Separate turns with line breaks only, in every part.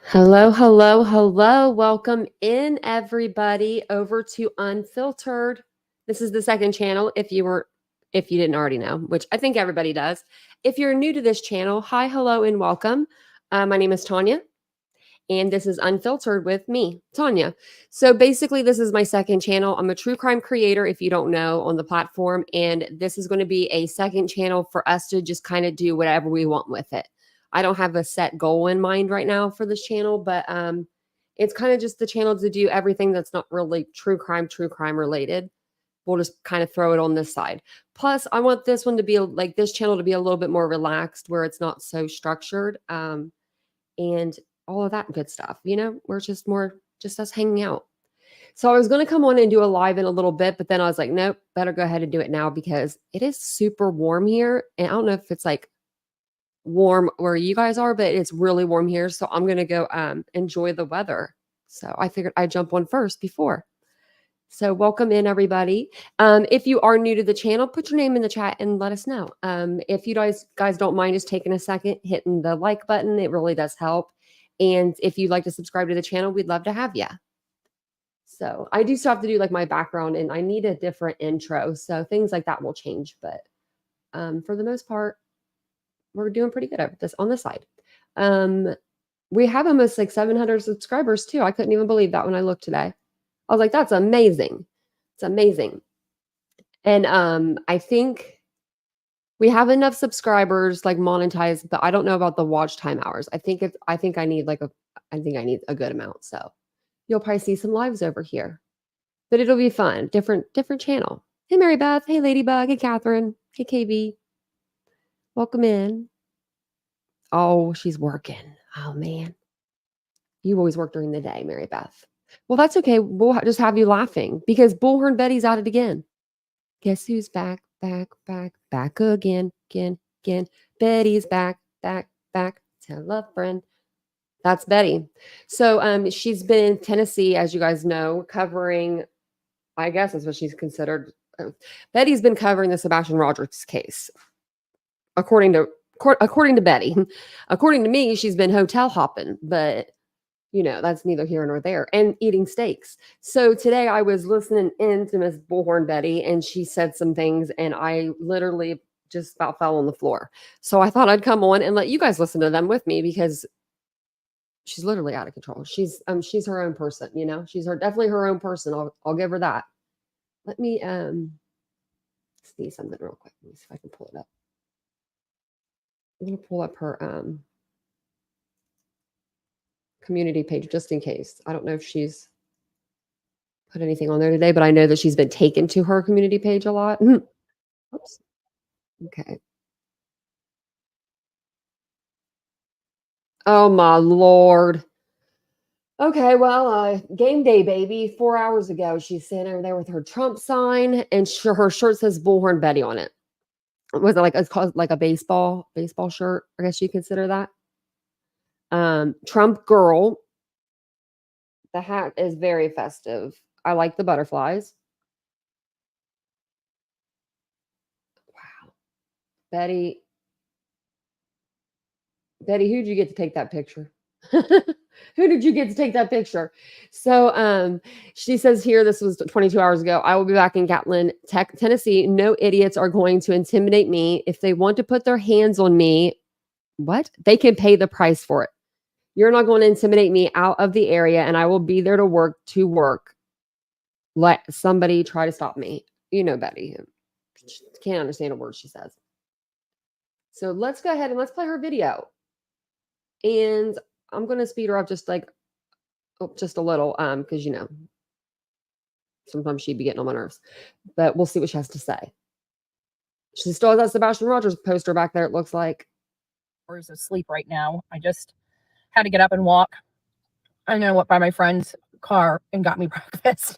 Hello, hello, hello. Welcome in, everybody, over to Unfiltered. This is the second channel if you didn't already know, which I think everybody does. If you're new to this channel, hi, hello, and welcome. My name is Tanya, and this is Unfiltered with me, Tanya. So basically, this is my second channel. I'm a true crime creator, if you don't know, on the platform, and this is going to be a second channel for us to just kind of do whatever we want with it. I don't have a set goal in mind right now for this channel, but it's kind of just the channel to do everything that's not really true crime related. We'll just kind of throw it on this side. Plus, I want this one to be like this channel to be a little bit more relaxed, where it's not so structured, and all of that good stuff. We're just more just us hanging out. So I was going to come on and do a live in a little bit, but then I was like, nope, better go ahead and do it now because it is super warm here, and I don't know if it's like warm where you guys are, but it's really warm here. So I'm going to go enjoy the weather. So I figured I'd jump on first before. So welcome in, everybody. If you are new to the channel, put your name in the chat and let us know. If you guys don't mind just taking a second, hitting the like button, it really does help. And if you'd like to subscribe to the channel, we'd love to have you. So I do still have to do like my background, and I need a different intro. So things like that will change. But for the most part, we're doing pretty good over this on this side. We have almost like 700 subscribers too. I couldn't even believe that when I looked today. I was like, that's amazing. It's amazing. And I think we have enough subscribers like monetized, but I don't know about the watch time hours. I think I need a good amount. So you'll probably see some lives over here. But it'll be fun. Different channel. Hey Mary Beth. Hey Ladybug. Hey Catherine. Hey KB. Welcome in. Oh, she's working. Oh, man. You always work during the day, Mary Beth. Well, that's okay. We'll just have you laughing because Bullhorn Betty's at it again. Guess who's back again. Betty's back. Tell a friend. That's Betty. So she's been in Tennessee, as you guys know, covering, I guess that's what she's considered. Betty's been covering the Sebastian Rogers case, according to Betty. According to me, she's been hotel hopping, but that's neither here nor there, and eating steaks. So today I was listening in to Miss Bullhorn Betty, and she said some things, and I literally just about fell on the floor. So I thought I'd come on and let you guys listen to them with me because she's literally out of control. She's her own person, She's definitely her own person. I'll give her that. Let me see something real quick. Let me see if I can pull it up. I'm gonna pull up her community page just in case. I don't know if she's put anything on there today, but I know that she's been taken to her community page a lot. Oops. Okay. Oh my Lord. Okay, well, game day, baby. 4 hours ago, she's sitting over there with her Trump sign, and her shirt says Bullhorn Betty on it. Was it like it's called like a baseball shirt? I guess you consider that. Trump girl. The hat is very festive. I like the butterflies. Wow. Betty, who'd you get to take that picture? Who did you get to take that picture? So she says here, this was 22 hours ago. I will be back in Gatlin, Tennessee. No idiots are going to intimidate me. If they want to put their hands on me, what? They can pay the price for it. You're not going to intimidate me out of the area, and I will be there to work. Let somebody try to stop me. Betty. Can't understand a word she says. So let's go ahead and let's play her video. And I'm going to speed her up just a little, because sometimes she'd be getting on my nerves, but we'll see what she has to say. She still has that Sebastian Rogers poster back there, it looks like.
Hours of sleep right now. I just had to get up and walk. I know what by my friend's car and got me breakfast.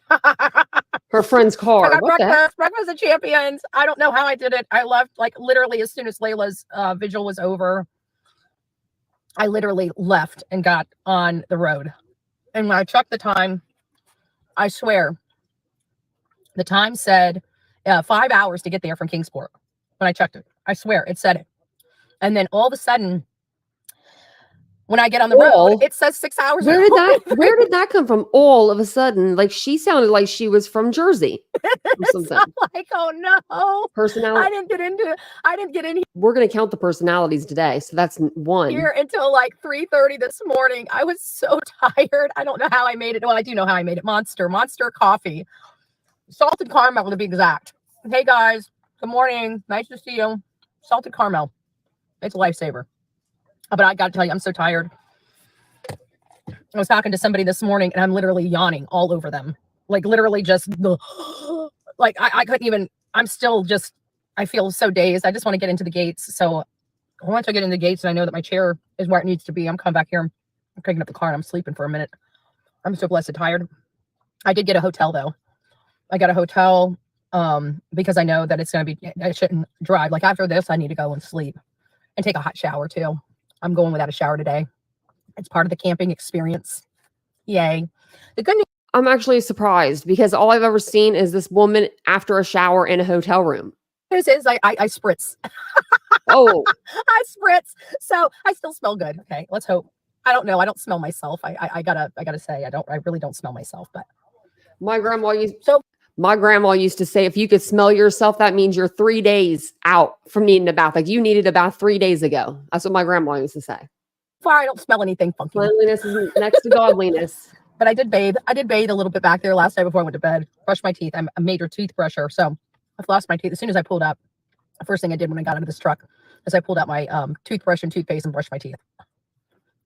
Her friend's car.
I got
What
breakfast of champions. I don't know how I did it. I left like literally as soon as Layla's vigil was over. I literally left and got on the road. And when I checked the time, I swear, the time said 5 hours to get there from Kingsport. When I checked it, I swear it said it. And then all of a sudden, when I get on the
All?
road, it says 6 hours.
Where did that come from? All of a sudden, like she sounded like she was from Jersey or
It's
something.
like, oh no,
Personality.
I didn't get in
We're gonna count the personalities today, so that's one.
here until like 3:30 this morning. I was so tired. I don't know how I made it. Well, I do know how I made it. Monster coffee, salted caramel to be exact. Hey guys, good morning. Nice to see you. Salted caramel. It's a lifesaver. But I got to tell you, I'm so tired. I was talking to somebody this morning and I'm literally yawning all over them. Like literally just like I couldn't even, I feel so dazed. I just want to get into the gates. So once I get in the gates and I know that my chair is where it needs to be, I'm coming back here. I'm picking up the car and I'm sleeping for a minute. I'm so blessed tired. I did get a hotel though. I got a hotel because I know that it's going to be, I shouldn't drive. Like after this, I need to go and sleep and take a hot shower too. I'm going without a shower today. It's part of the camping experience. Yay. The good news.
I'm actually surprised because all I've ever seen is this woman after a shower in a hotel room.
Is I spritz.
Oh,
I spritz. So I still smell good. Okay. Let's hope. I don't know. I don't smell myself. I gotta say, I really don't smell myself, but
my grandma used to say, if you could smell yourself, that means you're 3 days out from needing a bath. Like you needed a bath 3 days ago. That's what my grandma used to say.
Far I don't smell anything funky.
Cleanliness is next to godliness.
But I did bathe. I did bathe a little bit back there last night before I went to bed. Brushed my teeth. I'm a major toothbrusher, so I flossed my teeth as soon as I pulled up. The first thing I did when I got out of this truck is I pulled out my toothbrush and toothpaste and brushed my teeth.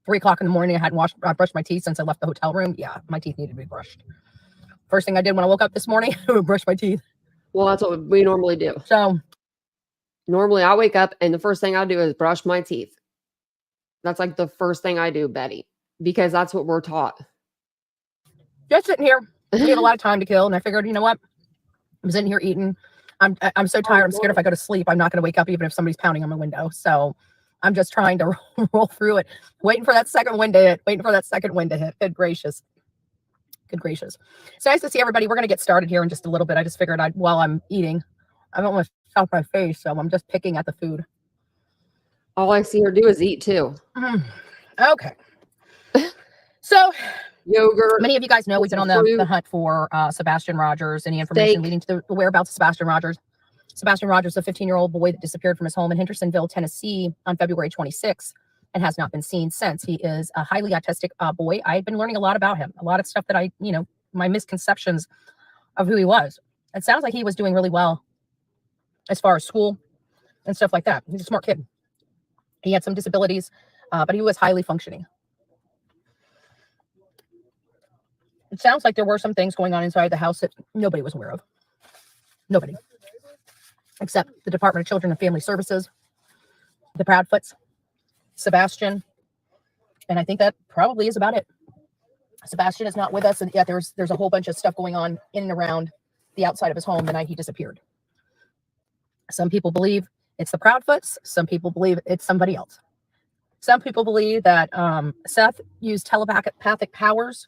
3 o'clock in the morning, I hadn't brushed my teeth since I left the hotel room. Yeah, my teeth needed to be brushed. First thing I did when I woke up this morning, brush my teeth.
Well, that's what we normally do.
So
normally I wake up and the first thing I do is brush my teeth. That's like the first thing I do, Betty, because that's what we're taught.
Just sitting here. We have a lot of time to kill. And I figured, you know what? I'm sitting here eating. I'm so tired. I'm scared if I go to sleep, I'm not going to wake up even if somebody's pounding on my window. So I'm just trying to roll through it, waiting for that second wind to hit. Good gracious. Good gracious. It's nice to see everybody. We're going to get started here in just a little bit. I just figured while I'm eating, I don't want to stuff my face. So I'm just picking at the food.
All I see her do is eat too.
Okay. So
yogurt.
Many of you guys know we've been on the hunt for Sebastian Rogers. Any information leading to the whereabouts of Sebastian Rogers? Sebastian Rogers, a 15-year-old boy that disappeared from his home in Hendersonville, Tennessee on February 26th and has not been seen since. He is a highly autistic boy. I've been learning a lot about him, a lot of stuff that my misconceptions of who he was. It sounds like he was doing really well as far as school and stuff like that. He's a smart kid. He had some disabilities, but he was highly functioning. It sounds like there were some things going on inside the house that nobody was aware of. Nobody. Except the Department of Children and Family Services, the Proudfoots, Sebastian, and I think that probably is about it. Sebastian is not with us, and yet there's a whole bunch of stuff going on in and around the outside of his home the night he disappeared. Some people believe it's the Proudfoots. Some people believe it's somebody else. Some people believe that Seth used telepathic powers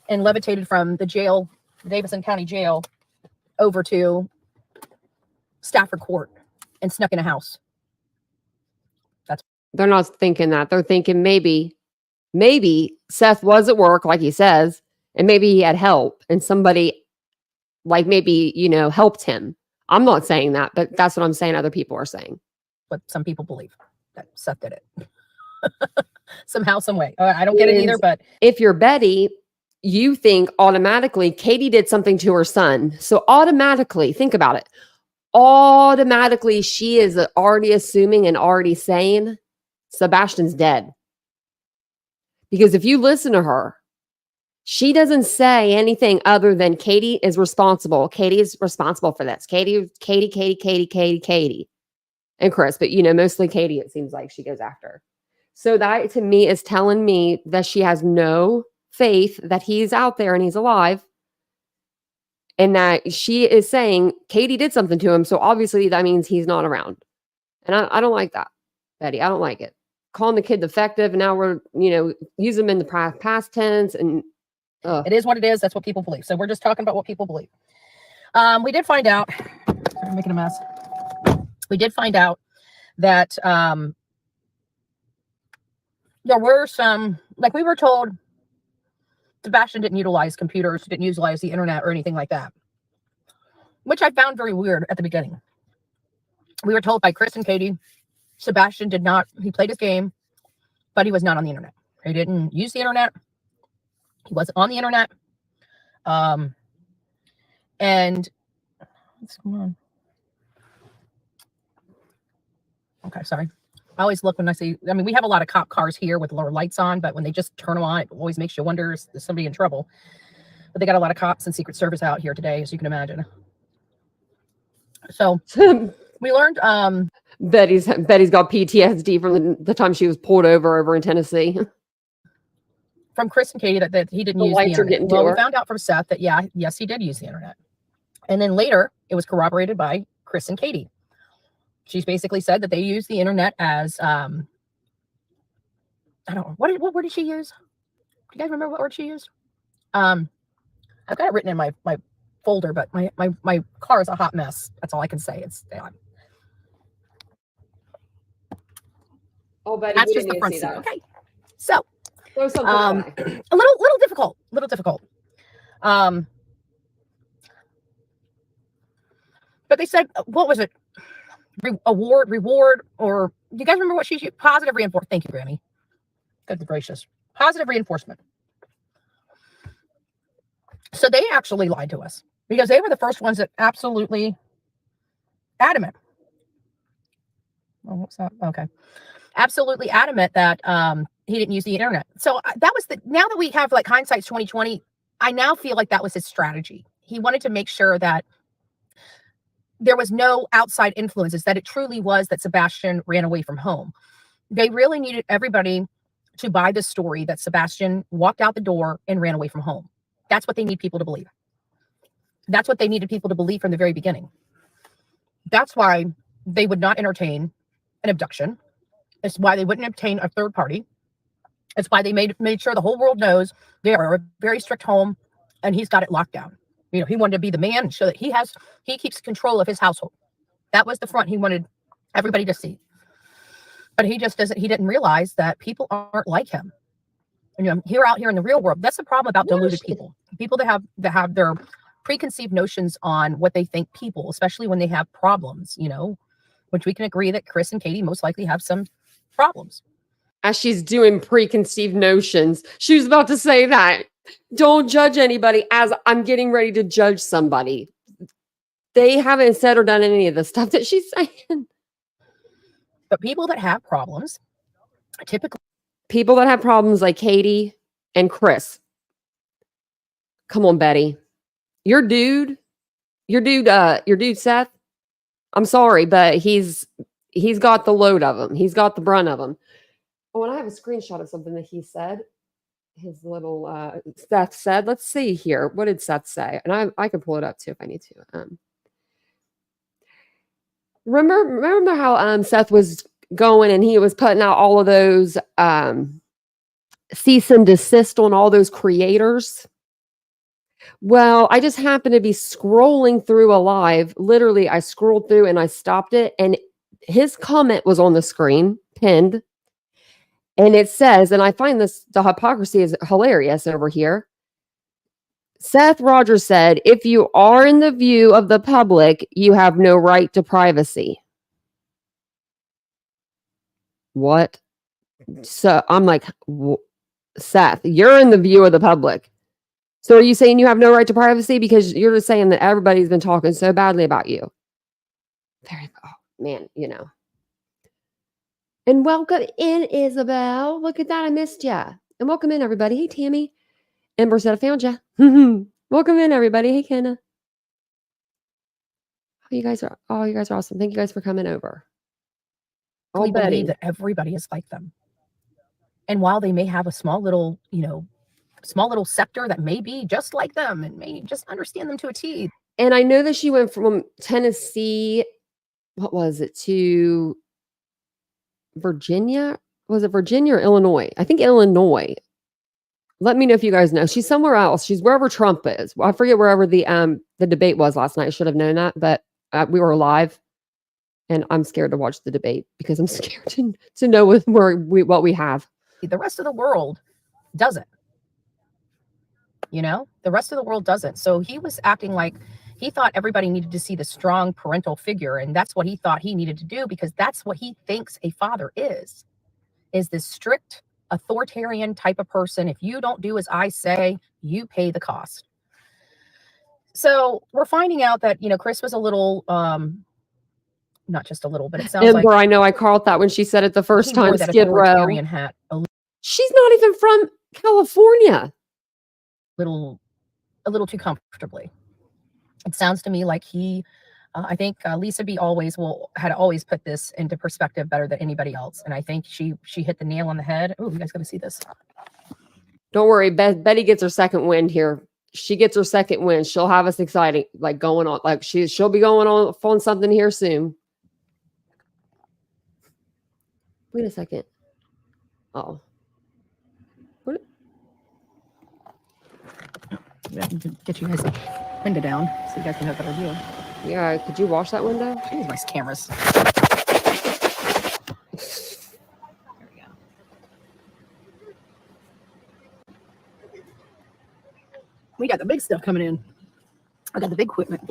and levitated from the jail, the Davidson County Jail, over to Stafford Court and snuck in a house.
They're not thinking that. They're thinking maybe Seth was at work, like he says, and maybe he had help and somebody helped him. I'm not saying that, but that's what I'm saying. Other people are saying.
But some people believe that Seth did it. Somehow, some way. I don't get it either, but
if you're Betty, you think automatically Katie did something to her son. So automatically, think about it. Automatically, she is already assuming and already saying Sebastian's dead. Because if you listen to her, she doesn't say anything other than Katie is responsible. Katie is responsible for this. Katie. And Chris, but mostly Katie, it seems like she goes after. So that to me is telling me that she has no faith that he's out there and he's alive. And that she is saying Katie did something to him. So obviously that means he's not around. And I don't like that, Betty. I don't like it. Calling the kid defective. And now we're, use them in the past tense. And
it is what it is. That's what people believe. So we're just talking about what people believe. We did find out. I'm making a mess. We did find out that there were some, like we were told, Sebastian didn't utilize computers, didn't utilize the internet or anything like that, which I found very weird at the beginning. We were told by Chris and Katie, Sebastian did not, he played his game, but he was not on the internet. He didn't use the internet. He wasn't on the internet. And what's going on? Okay, sorry. I always look when I see, I mean, we have a lot of cop cars here with lower lights on, but when they just turn them on, it always makes you wonder, is somebody in trouble? But they got a lot of cops and Secret Service out here today, as you can imagine. So we learned
Betty's got PTSD from the time she was pulled over in Tennessee.
From Chris and Katie that he didn't use the internet. Well, we found out from Seth that yes, he did use the internet. And then later it was corroborated by Chris and Katie. She's basically said that they use the internet as I don't know, what word did she use? Do you guys remember what word she used? I've got it written in my folder, but my car is a hot mess. That's all I can say. It's
oh, Betty,
that's just the front seat. Okay. So a little difficult. But they said, what was it? Reward, or do you guys remember what she used? Positive reinforcement. Thank you, Grammy. Good gracious. Positive reinforcement. So they actually lied to us because they were the first ones that absolutely adamant. Oh, what's that? Okay. Absolutely adamant that he didn't use the internet. So that was now that we have like hindsight's 2020, I now feel like that was his strategy. He wanted to make sure that there was no outside influences, that it truly was that Sebastian ran away from home. They really needed everybody to buy the story that Sebastian walked out the door and ran away from home. That's what they need people to believe. That's what they needed people to believe from the very beginning. That's why they would not entertain an abduction. It's why they wouldn't obtain a third party. It's why they made sure the whole world knows they are a very strict home and he's got it locked down. You know, he wanted to be the man and show that he keeps control of his household. That was the front he wanted everybody to see. But he didn't realize that people aren't like him. And, you know, out here in the real world, that's the problem about deluded people. People that have their preconceived notions on what they think people, especially when they have problems, you know, which we can agree that Chris and Katie most likely have some problems.
As she's doing preconceived notions, she was about to say that. Don't judge anybody as I'm getting ready to judge somebody. They haven't said or done any of the stuff that she's saying.
But people that have problems, typically
people that have problems like Katie and Chris. Come on, Betty. Your dude, Seth. I'm sorry, but he's got the load of them. He's got the brunt of them. Oh, and I have a screenshot of something that he said. His little Seth said. Let's see here. What did Seth say? And I can pull it up too if I need to. Remember how Seth was going and he was putting out all of those cease and desist on all those creators? Well, I just happened to be scrolling through a live. Literally, I scrolled through and I stopped it, and his comment was on the screen, pinned. And it says, and I find the hypocrisy is hilarious over here. Seth Rogers said, if you are in the view of the public, you have no right to privacy. What? So I'm like, Seth, you're in the view of the public. So are you saying you have no right to privacy because you're just saying that everybody's been talking so badly about you? Oh, man, you know. And welcome in, Isabel. Look at that. I missed ya. And welcome in, everybody. Hey, Tammy. Ember said I found ya. Welcome in, everybody. Hey, Kenna. You guys are awesome. Thank you guys for coming over.
We believe that everybody is like them. And while they may have a small little sector that may be just like them and may just understand them to a T.
And I know that she went from Tennessee, what was it, to Virginia? Was it Virginia or Illinois? I think Illinois. Let me know if you guys know. She's somewhere else. She's wherever Trump is. I forget wherever the debate was last night. I should have known that, but we were live, and I'm scared to watch the debate because I'm scared to know what we have.
The rest of the world doesn't. The rest of the world doesn't. So he was acting like he thought everybody needed to see the strong parental figure, and that's what he thought he needed to do, because that's what he thinks a father is this strict authoritarian type of person. If you don't do as I say, you pay the cost. So we're finding out that, Chris was a little, not just a little, but it sounds
Ember,
like
I know I called that when she said it the first
he
time.
wore that
Skid Row.
authoritarian hat
She's not even from California.
a little too comfortably. It sounds to me like he, I think Lisa B had always put this into perspective better than anybody else, and I think she hit the nail on the head. Oh, you guys got to see this.
Don't worry, Betty gets her second wind here. She gets her second wind. She'll have us exciting, like going on, like she'll be going on something here soon. Wait a second. Oh. What?
Get you guys the window down so you guys can have a better view.
Yeah, could you wash that window?
I use my cameras. There we go. We got the big stuff coming in. I got the big equipment.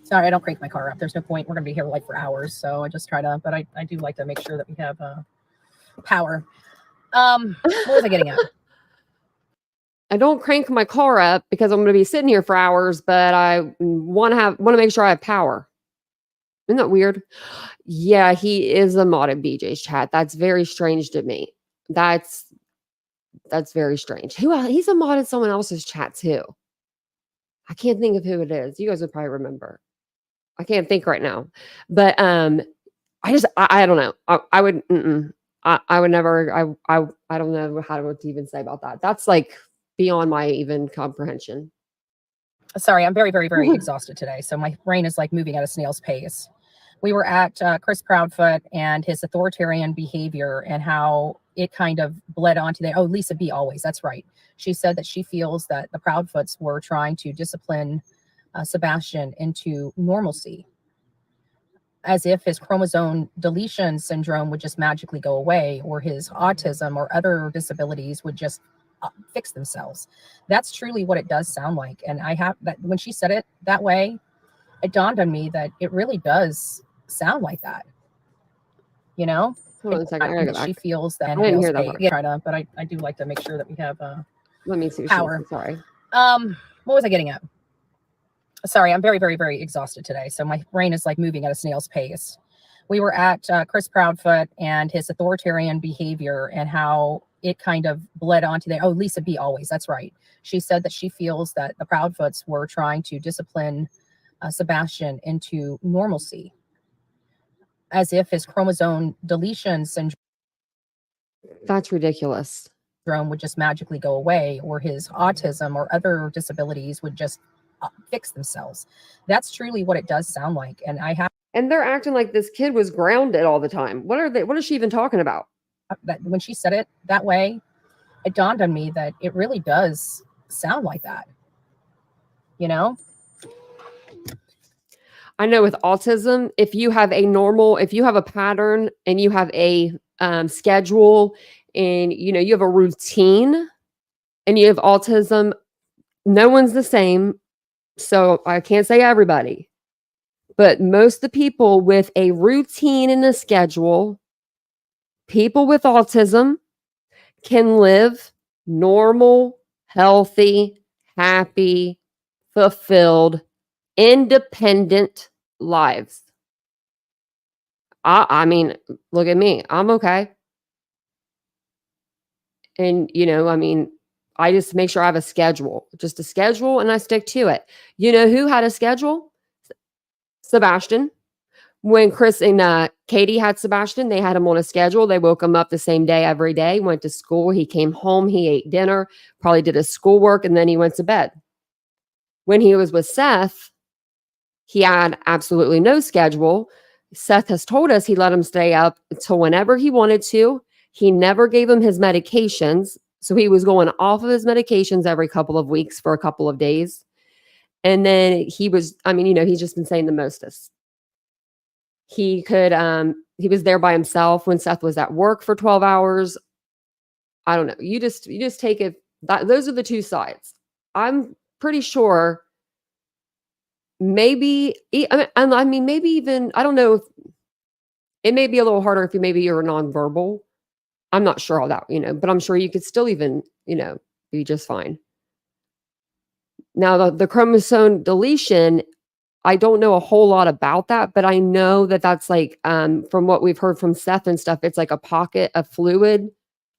Sorry, I don't crank my car up. There's no point. We're going to be here like for hours. So I just try to, but I do like to make sure that we have power. What was I getting at?
I don't crank my car up because I'm going to be sitting here for hours, but I want to make sure I have power. Isn't that weird? Yeah, he is a mod in BJ's chat. That's very strange to me. That's very strange. He's a mod in someone else's chat too. I can't think of who it is. You guys would probably remember. I can't think right now, but I don't know. I would never. I don't know how to even say about that. That's like beyond my even comprehension.
Sorry, I'm very, very, very exhausted today. So my brain is like moving at a snail's pace. We were at Chris Proudfoot and his authoritarian behavior and how it kind of bled onto Lisa B always. That's right. She said that she feels that the Proudfoots were trying to discipline Sebastian into normalcy, as if his chromosome deletion syndrome would just magically go away, or his autism or other disabilities would just fix themselves. That's truly what it does sound like. And I have that when she said it that way, it dawned on me that it really does sound like that.
Hold on a second. I gotta go back.
She feels that.
I didn't hear that.
But I do like to make sure that we have
let me see
power.
Sorry.
What was I getting at? Sorry, I'm very, very, very exhausted today. So my brain is like moving at a snail's pace. We were at Chris Proudfoot and his authoritarian behavior and how it kind of bled onto Lisa B always. That's right. She said that she feels that the Proudfoots were trying to discipline Sebastian into normalcy, as if his chromosome deletion syndrome.
That's ridiculous.
Would just magically go away, or his autism or other disabilities would just fix themselves. That's truly what it does sound like. And
they're acting like this kid was grounded all the time. What is she even talking about?
That when she said it that way, it dawned on me that it really does sound like that.
I know with autism, if you have a pattern and you have a schedule and you have a routine and you have autism, no one's the same. So I can't say everybody, but most of the people with a routine and a schedule, people with autism can live normal, healthy, happy, fulfilled, independent lives. I mean, look at me. I'm okay. And, I just make sure I have just a schedule, and I stick to it. You know who had a schedule? Sebastian. When Chris and Katie had Sebastian, they had him on a schedule. They woke him up the same day every day, went to school. He came home, he ate dinner, probably did his schoolwork, and then he went to bed. When he was with Seth, he had absolutely no schedule. Seth has told us he let him stay up until whenever he wanted to. He never gave him his medications. So he was going off of his medications every couple of weeks for a couple of days. And then he's just been saying the mostest. He could he was there by himself when Seth was at work for 12 hours. I don't know. You just take it that those are the two sides. I'm pretty sure maybe I mean maybe even I don't know if it may be a little harder if you're nonverbal. I'm not sure all that, but I'm sure you could still even, be just fine. Now the chromosome deletion, I don't know a whole lot about that, but I know that that's like from what we've heard from Seth and stuff, it's like a pocket of fluid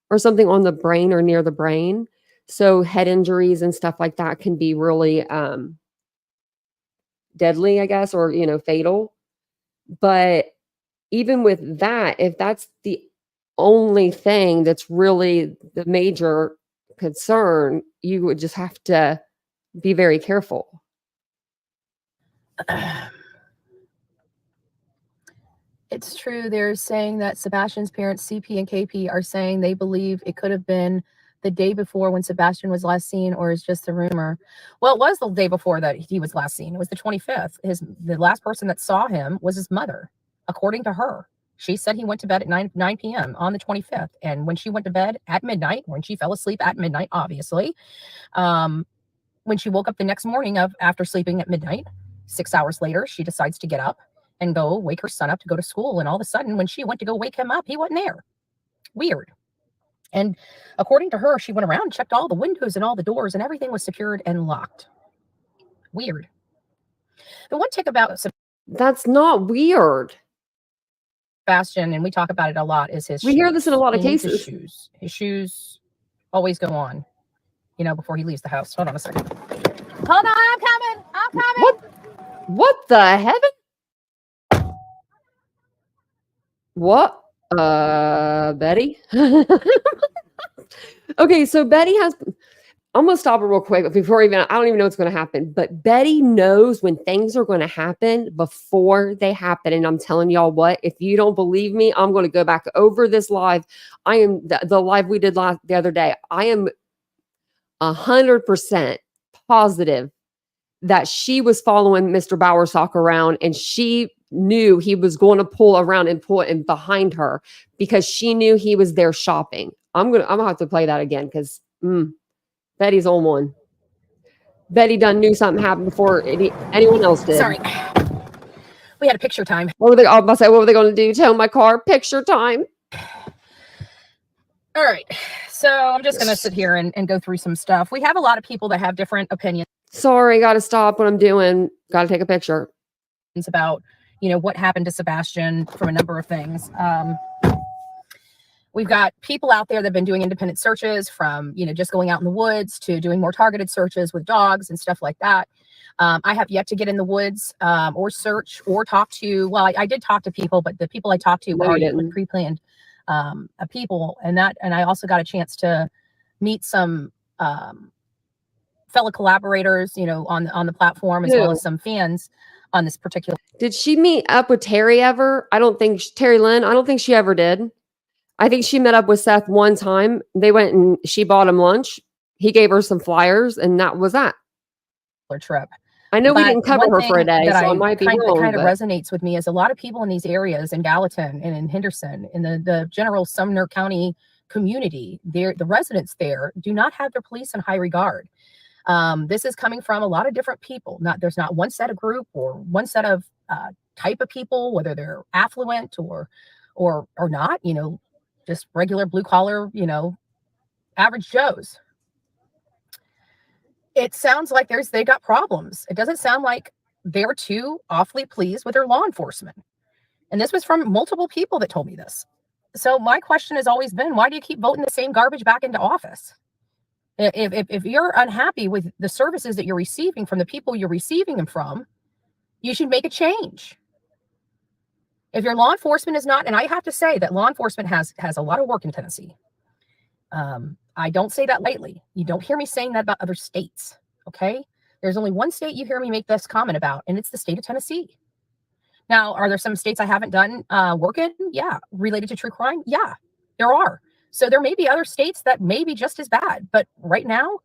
or something on the brain or near the brain. So head injuries and stuff like that can be really deadly, I guess, or fatal. But even with that, if that's the only thing that's really the major concern, you would just have to be very careful.
It's true. They're saying that Sebastian's parents, CP and KP, are saying they believe it could have been the day before when Sebastian was last seen, or is just a rumor. Well, it was the day before that he was last seen. It was the 25th. The last person that saw him was his mother, according to her. She said he went to bed at 9 p.m. on the 25th. And when she went to bed at midnight, when she fell asleep at midnight, obviously, when she woke up the next morning after sleeping at midnight, 6 hours later, she decides to get up and go wake her son up to go to school. And all of a sudden, when she went to go wake him up, he wasn't there. Weird. And according to her, she went around and checked all the windows and all the doors, and everything was secured and locked. Weird. The one tick about
That's not weird.
Sebastian, and we talk about it a lot, is his shoes.
We hear this in a lot of cases.
His shoes always go on, before he leaves the house. Hold on a second. Hold on, I'm coming.
What the heaven? What? Betty? Okay, so Betty has... I'm going to stop it real quick before I don't even know what's going to happen. But Betty knows when things are going to happen before they happen. And I'm telling y'all what, if you don't believe me, I'm going to go back over this live. I am the live we did the other day. I am 100% positive that she was following Mr. Bowersock around, and she knew he was going to pull around and pull in behind her because she knew he was there shopping. I'm gonna have to play that again because Betty's on one. Betty done knew something happened before anyone else did.
Sorry. We had a picture time.
What were they going to do? Tow my car? Picture time.
All right. So I'm just going to sit here and go through some stuff. We have a lot of people that have different opinions.
Sorry, got to stop what I'm doing. Got to take a picture.
About, what happened to Sebastian from a number of things. We've got people out there that have been doing independent searches from, just going out in the woods to doing more targeted searches with dogs and stuff like that. I have yet to get in the woods or search or talk to, well, I did talk to people, but the people I talked to were already with pre-planned people. And I also got a chance to meet some fellow collaborators, on the platform, as well as some fans on this particular.
Did she meet up with Terry ever? Terry Lynn, I don't think she ever did. I think she met up with Seth one time. They went and she bought him lunch. He gave her some flyers, and that was that.
Trip.
I know we didn't cover her for a day, so I might be wrong.
That kind of resonates with me is a lot of people in these areas, in Gallatin and in Henderson, in the general Sumner County community, the residents there do not have their police in high regard. This is coming from a lot of different people. There's not one set of group or one set of type of people, whether they're affluent or not, just regular blue collar, average Joes. It sounds like they got problems. It doesn't sound like they're too awfully pleased with their law enforcement. And this was from multiple people that told me this. So my question has always been, why do you keep voting the same garbage back into office? If you're unhappy with the services that you're receiving from the people you're receiving them from, you should make a change. If your law enforcement is not, and I have to say that law enforcement has a lot of work in Tennessee. I don't say that lightly. You don't hear me saying that about other states, okay? There's only one state you hear me make this comment about, and it's the state of Tennessee. Now, are there some states I haven't done work in? Yeah. Related to true crime? Yeah, there are. So there may be other states that may be just as bad. But right now,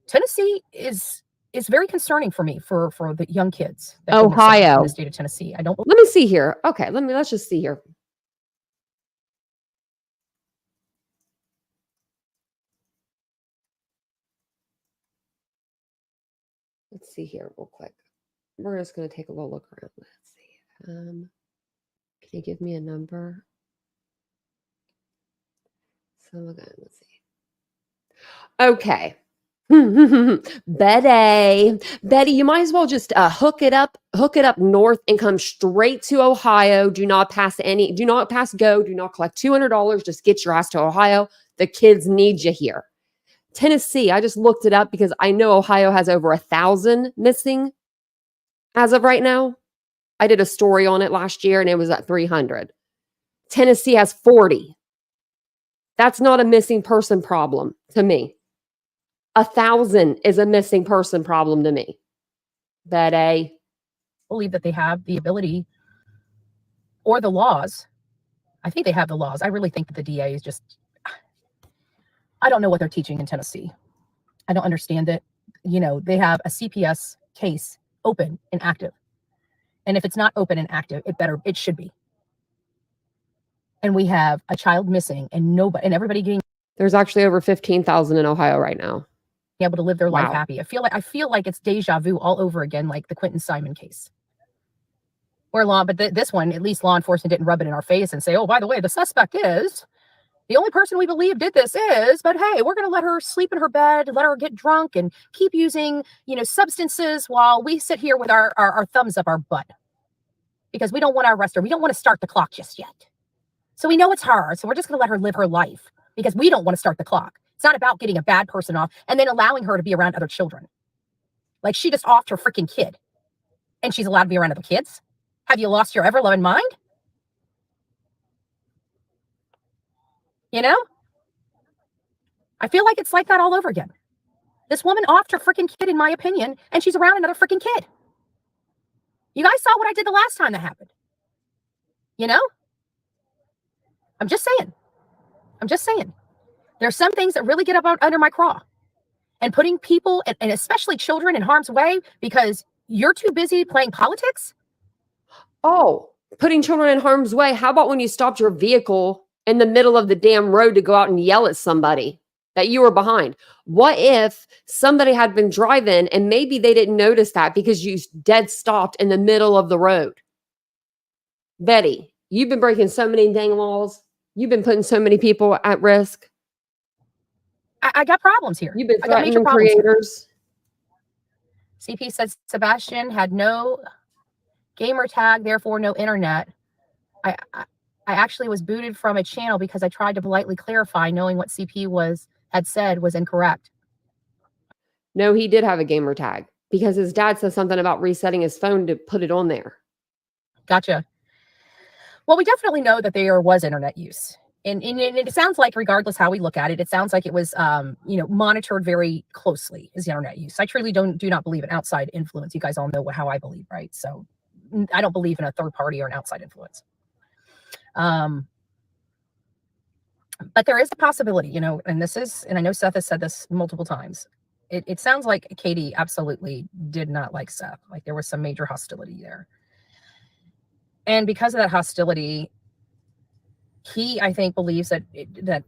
Tennessee is it's very concerning for me for the young kids that
Ohio
in the state of Tennessee. I don't.
Let me see here. Okay, let's just see here. Let's see here real quick. We're just going to take a little look around. Let's see. Can you give me a number? So again, let's see. Okay. Betty, you might as well just hook it up north and come straight to Ohio. Do not pass go. Do not collect $200. Just get your ass to Ohio. The kids need you here. Tennessee, I just looked it up because I know Ohio has over 1,000 missing as of right now. I did a story on it last year and it was at 300. Tennessee has 40. That's not a missing person problem to me. 1,000 is a missing person problem to me. I
believe that they have the ability or the laws. I think they have the laws. I really think that the DA is just, I don't know what they're teaching in Tennessee. I don't understand it. You know, they have a CPS case open and active. And if it's not open and active, it should be. And we have a child missing and everybody getting.
There's actually over 15,000 in Ohio right now.
Able to live their life happy. I feel like it's deja vu all over again, like the Quentin Simon case. But this one, at least law enforcement didn't rub it in our face and say, oh, by the way, the suspect is the only person we believe did this but hey, we're going to let her sleep in her bed, let her get drunk and keep using, substances while we sit here with our thumbs up our butt because we don't want to arrest her. We don't want to start the clock just yet. So we know it's her. So we're just going to let her live her life because we don't want to start the clock. It's not about getting a bad person off and then allowing her to be around other children. Like she just offed her freaking kid and she's allowed to be around other kids. Have you lost your ever-loving mind? I feel like it's like that all over again. This woman offed her freaking kid, in my opinion, and she's around another freaking kid. You guys saw what I did the last time that happened. I'm just saying. There's some things that really get up under my craw. And putting people, and especially children, in harm's way because you're too busy playing politics?
Oh, putting children in harm's way. How about when you stopped your vehicle in the middle of the damn road to go out and yell at somebody that you were behind? What if somebody had been driving and maybe they didn't notice that because you dead stopped in the middle of the road? Betty, you've been breaking so many dang laws. You've been putting so many people at risk.
I got problems here.
You've been threatening creators.
CP said Sebastian had no gamer tag, therefore no internet. I actually was booted from a channel because I tried to politely clarify, knowing what CP had said was incorrect.
No, he did have a gamer tag because his dad said something about resetting his phone to put it on there.
Gotcha. Well, we definitely know that there was internet use. And it sounds like, regardless how we look at it, it sounds like it was, monitored very closely, is the internet use. I truly do not believe in outside influence. You guys all know how I believe, right? So I don't believe in a third party or an outside influence. But there is a possibility, and I know Seth has said this multiple times. It sounds like Katie absolutely did not like Seth. Like there was some major hostility there. And because of that hostility, he, I think, believes that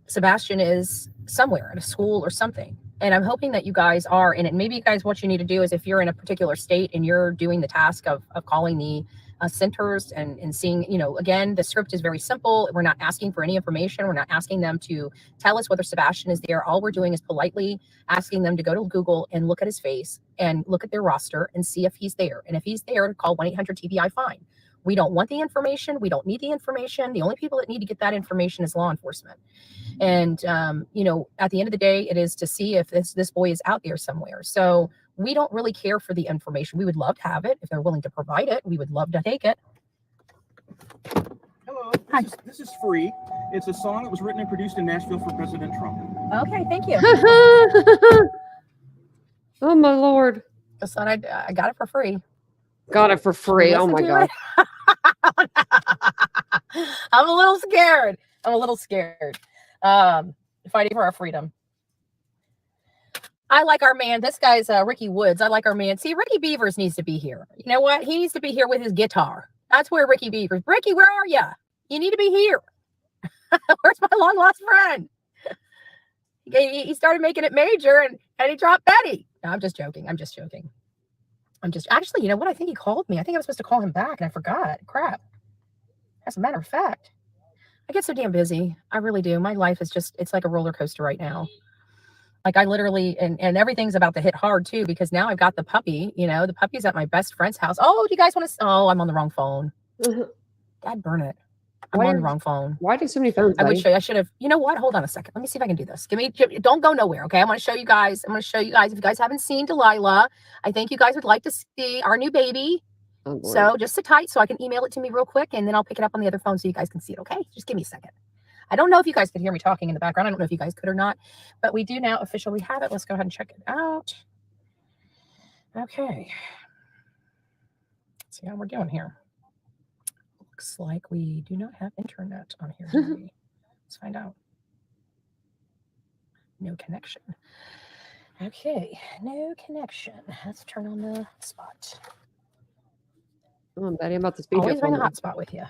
Sebastian is somewhere at a school or something. And I'm hoping that you guys are in it. Maybe you guys, what you need to do is if you're in a particular state and you're doing the task of calling the centers and seeing, again, the script is very simple. We're not asking for any information. We're not asking them to tell us whether Sebastian is there. All we're doing is politely asking them to go to Google and look at his face and look at their roster and see if he's there. And if he's there, call 1-800-TBI fine. We don't want the information. We don't need the information. The only people that need to get that information is law enforcement. And, at the end of the day, it is to see if this boy is out there somewhere. So we don't really care for the information. We would love to have it. If they're willing to provide it, we would love to take it.
Hello. This is free. It's a song that was written and produced in Nashville for President Trump.
Okay, thank you.
Oh, my Lord.
Just thought I got it for free.
Got it for free. Oh, my God.
I'm a little scared. Fighting for our freedom. I like our man. This guy's Ricky Woods. I like our man. See, Ricky Beavers needs to be here. You know what? He needs to be here with his guitar. That's where Ricky Beavers. Ricky, where are you? You need to be here. Where's my long lost friend? He started making it major and he dropped Betty. No, I'm just joking. Actually, you know what? I think he called me. I think I was supposed to call him back and I forgot. Crap. As a matter of fact, I get so damn busy. I really do. My life is just, it's like a roller coaster right now. Like I literally, and everything's about to hit hard too, because now I've got the puppy, the puppy's at my best friend's house. Oh, do you guys want to, I'm on the wrong phone. God burn it. I'm on the wrong phone.
Why do so many phones?
I would show you. I should have, you know what? Hold on a second. Let me see if I can do this. Don't go nowhere. Okay. I want to show you guys. If you guys haven't seen Delilah, I think you guys would like to see our new baby.
Oh,
so just sit tight so I can email it to me real quick and then I'll pick it up on the other phone so you guys can see it. Okay. Just give me a second. I don't know if you guys could hear me talking in the background. I don't know if you guys could or not, but we do now officially have it. Let's go ahead and check it out. Okay. Let's see how we're doing here. Looks like we do not have internet on here. Do we? Let's find out. No connection. Okay. No connection. Let's turn on the spot.
Come on, Betty. I'm about to speed
Always bring a hotspot with you.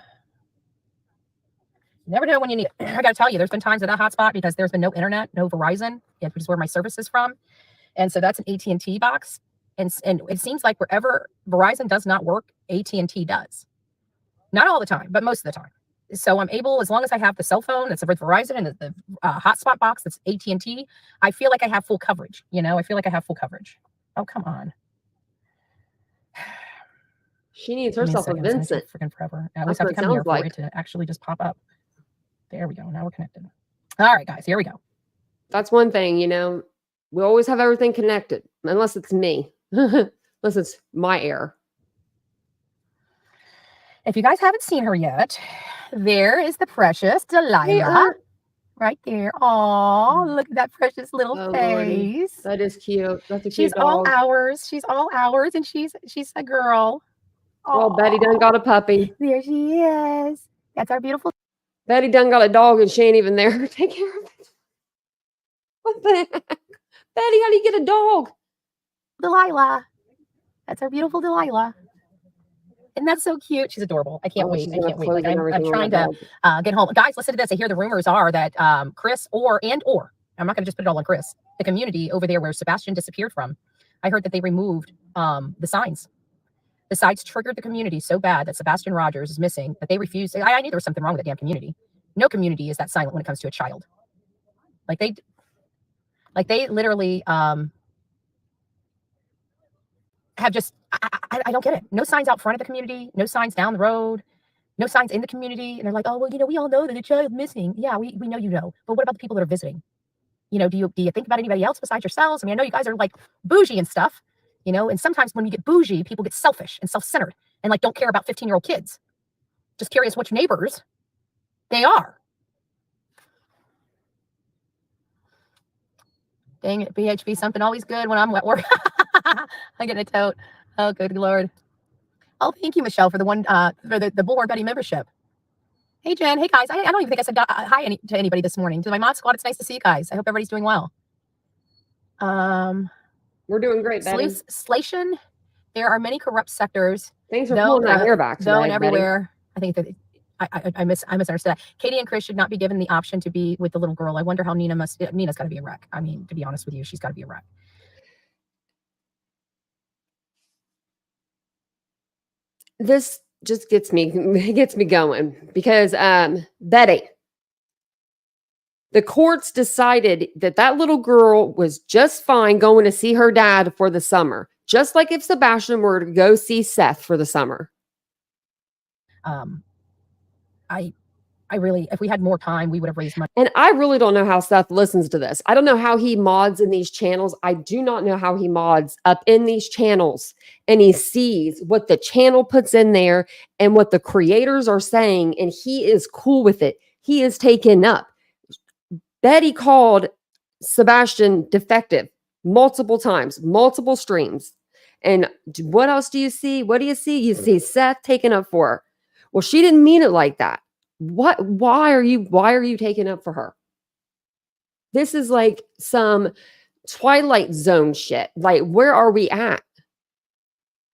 You never know when you need it. I got to tell you, there's been times with that hotspot because there's been no internet, no Verizon, which is where my service is from. And so that's an AT&T box. And it seems like wherever Verizon does not work, AT&T does. Not all the time, but most of the time. So I'm able, as long as I have the cell phone that's with Verizon and the hotspot box that's AT&T, I feel like I have full coverage. I feel like I have full coverage. Oh, come on.
She needs herself a Vincent.
Freaking forever. At least I have to come here for it to actually just pop up. There we go. Now we're connected. All right, guys, here we go.
That's one thing, we always have everything connected, unless it's me, unless it's my error.
If you guys haven't seen her yet, there is the precious Delilah right there. Oh, look at that precious little face.
Lordy. That is cute. That's a cute
She's
dog.
all ours. She's all ours, and she's a girl.
Oh, Betty done got a puppy.
There she is. That's our beautiful.
Betty done got a dog, and she ain't even there to take care of it. What the heck? Betty, how do you get a dog?
Delilah. That's our beautiful Delilah. And that's so cute. She's adorable. I can't wait. I can't wait. Like, I'm trying to get home. Guys, listen to this. I hear the rumors are that Chris or I'm not going to just put it all on Chris, the community over there where Sebastian disappeared from. I heard that they removed the signs. The sites triggered the community so bad that Sebastian Rogers is missing that they refused. I knew there was something wrong with that damn community. No community is that silent when it comes to a child. Like they literally have just, I don't get it. No signs out front of the community, no signs down the road, no signs in the community. And they're like, oh, well, we all know that a child is missing. Yeah, we know you know. But what about the people that are visiting? Do you think about anybody else besides yourselves? I mean, I know you guys are like bougie and stuff, and sometimes when you get bougie, people get selfish and self-centered and like don't care about 15-year-old kids. Just curious which neighbors they are. Dang it, BHB, something always good when I'm at work. I'm getting a tote. Oh, good Lord. Oh, thank you, Michelle, for the one for the Bullhorn Betty membership. Hey, Jen. Hey, guys. I don't even think I said hi to anybody this morning. To my mod squad, it's nice to see you guys. I hope everybody's doing well.
We're doing great, Betty.
Slation. There are many corrupt sectors.
Thanks for pulling that hair back.
Though and everywhere. Betty. I think that I misunderstood that. Katie and Chris should not be given the option to be with the little girl. I wonder how Nina's got to be a wreck. I mean, to be honest with you, she's got to be a wreck.
This just gets me going because Betty, the courts decided that little girl was just fine going to see her dad for the summer, just like if Sebastian were to go see Seth for the summer.
I really, if we had more time, we would have raised money.
And I really don't know how Seth listens to this. I don't know how he mods in these channels. I do not know how he mods up in these channels and he sees what the channel puts in there and what the creators are saying. And he is cool with it. He is taken up. Betty called Sebastian defective multiple times, multiple streams. And what else do you see? What do you see? You see Seth taken up for her. Well, she didn't mean it like that. Why are you taking up for her? This is like some Twilight Zone shit. Like, where are we at?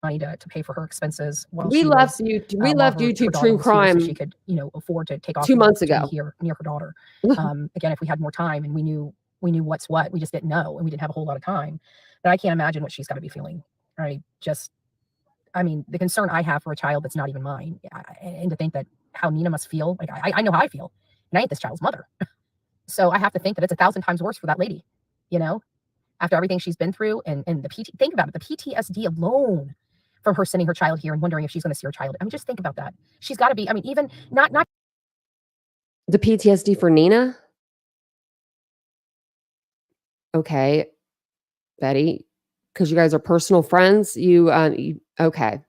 Money to pay for her expenses while
We
she
left
was,
you.
while
We left
her
YouTube
daughter
True
was here, so
Crime
she could, afford to take off
2 months
to be
ago.
here near her daughter. Again, if we had more time and we knew what's what, we just didn't know, and we didn't have a whole lot of time. But I can't imagine what she's got to be feeling. I mean, the concern I have for a child that's not even mine, and to think that how Nina must feel, like I know how I feel, and I ain't this child's mother. So I have to think that it's 1,000 times worse for that lady, after everything she's been through, and think about it, the PTSD alone from her sending her child here and wondering if she's going to see her child. I mean, just think about that. She's got to be, I mean, even not
The PTSD for Nina? Okay, Betty, because you guys are personal friends, okay.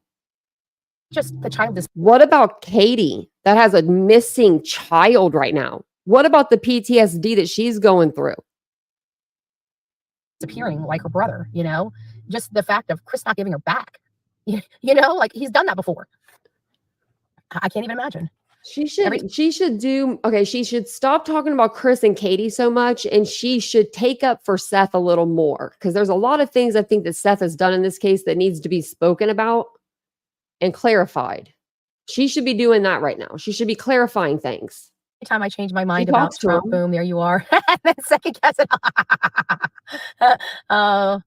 just the child
What about Katie that has a missing child right now? What about the PTSD that she's going through?
disappearing like her brother, just the fact of Chris not giving her back, like he's done that before. I can't even imagine.
She should stop talking about Chris and Katie so much, and she should take up for Seth a little more, because there's a lot of things I think that Seth has done in this case that needs to be spoken about and clarified. She should be doing that right now. She should be clarifying things.
Every time I change my mind about Trump, boom, there you are. Then second guess it. Oh,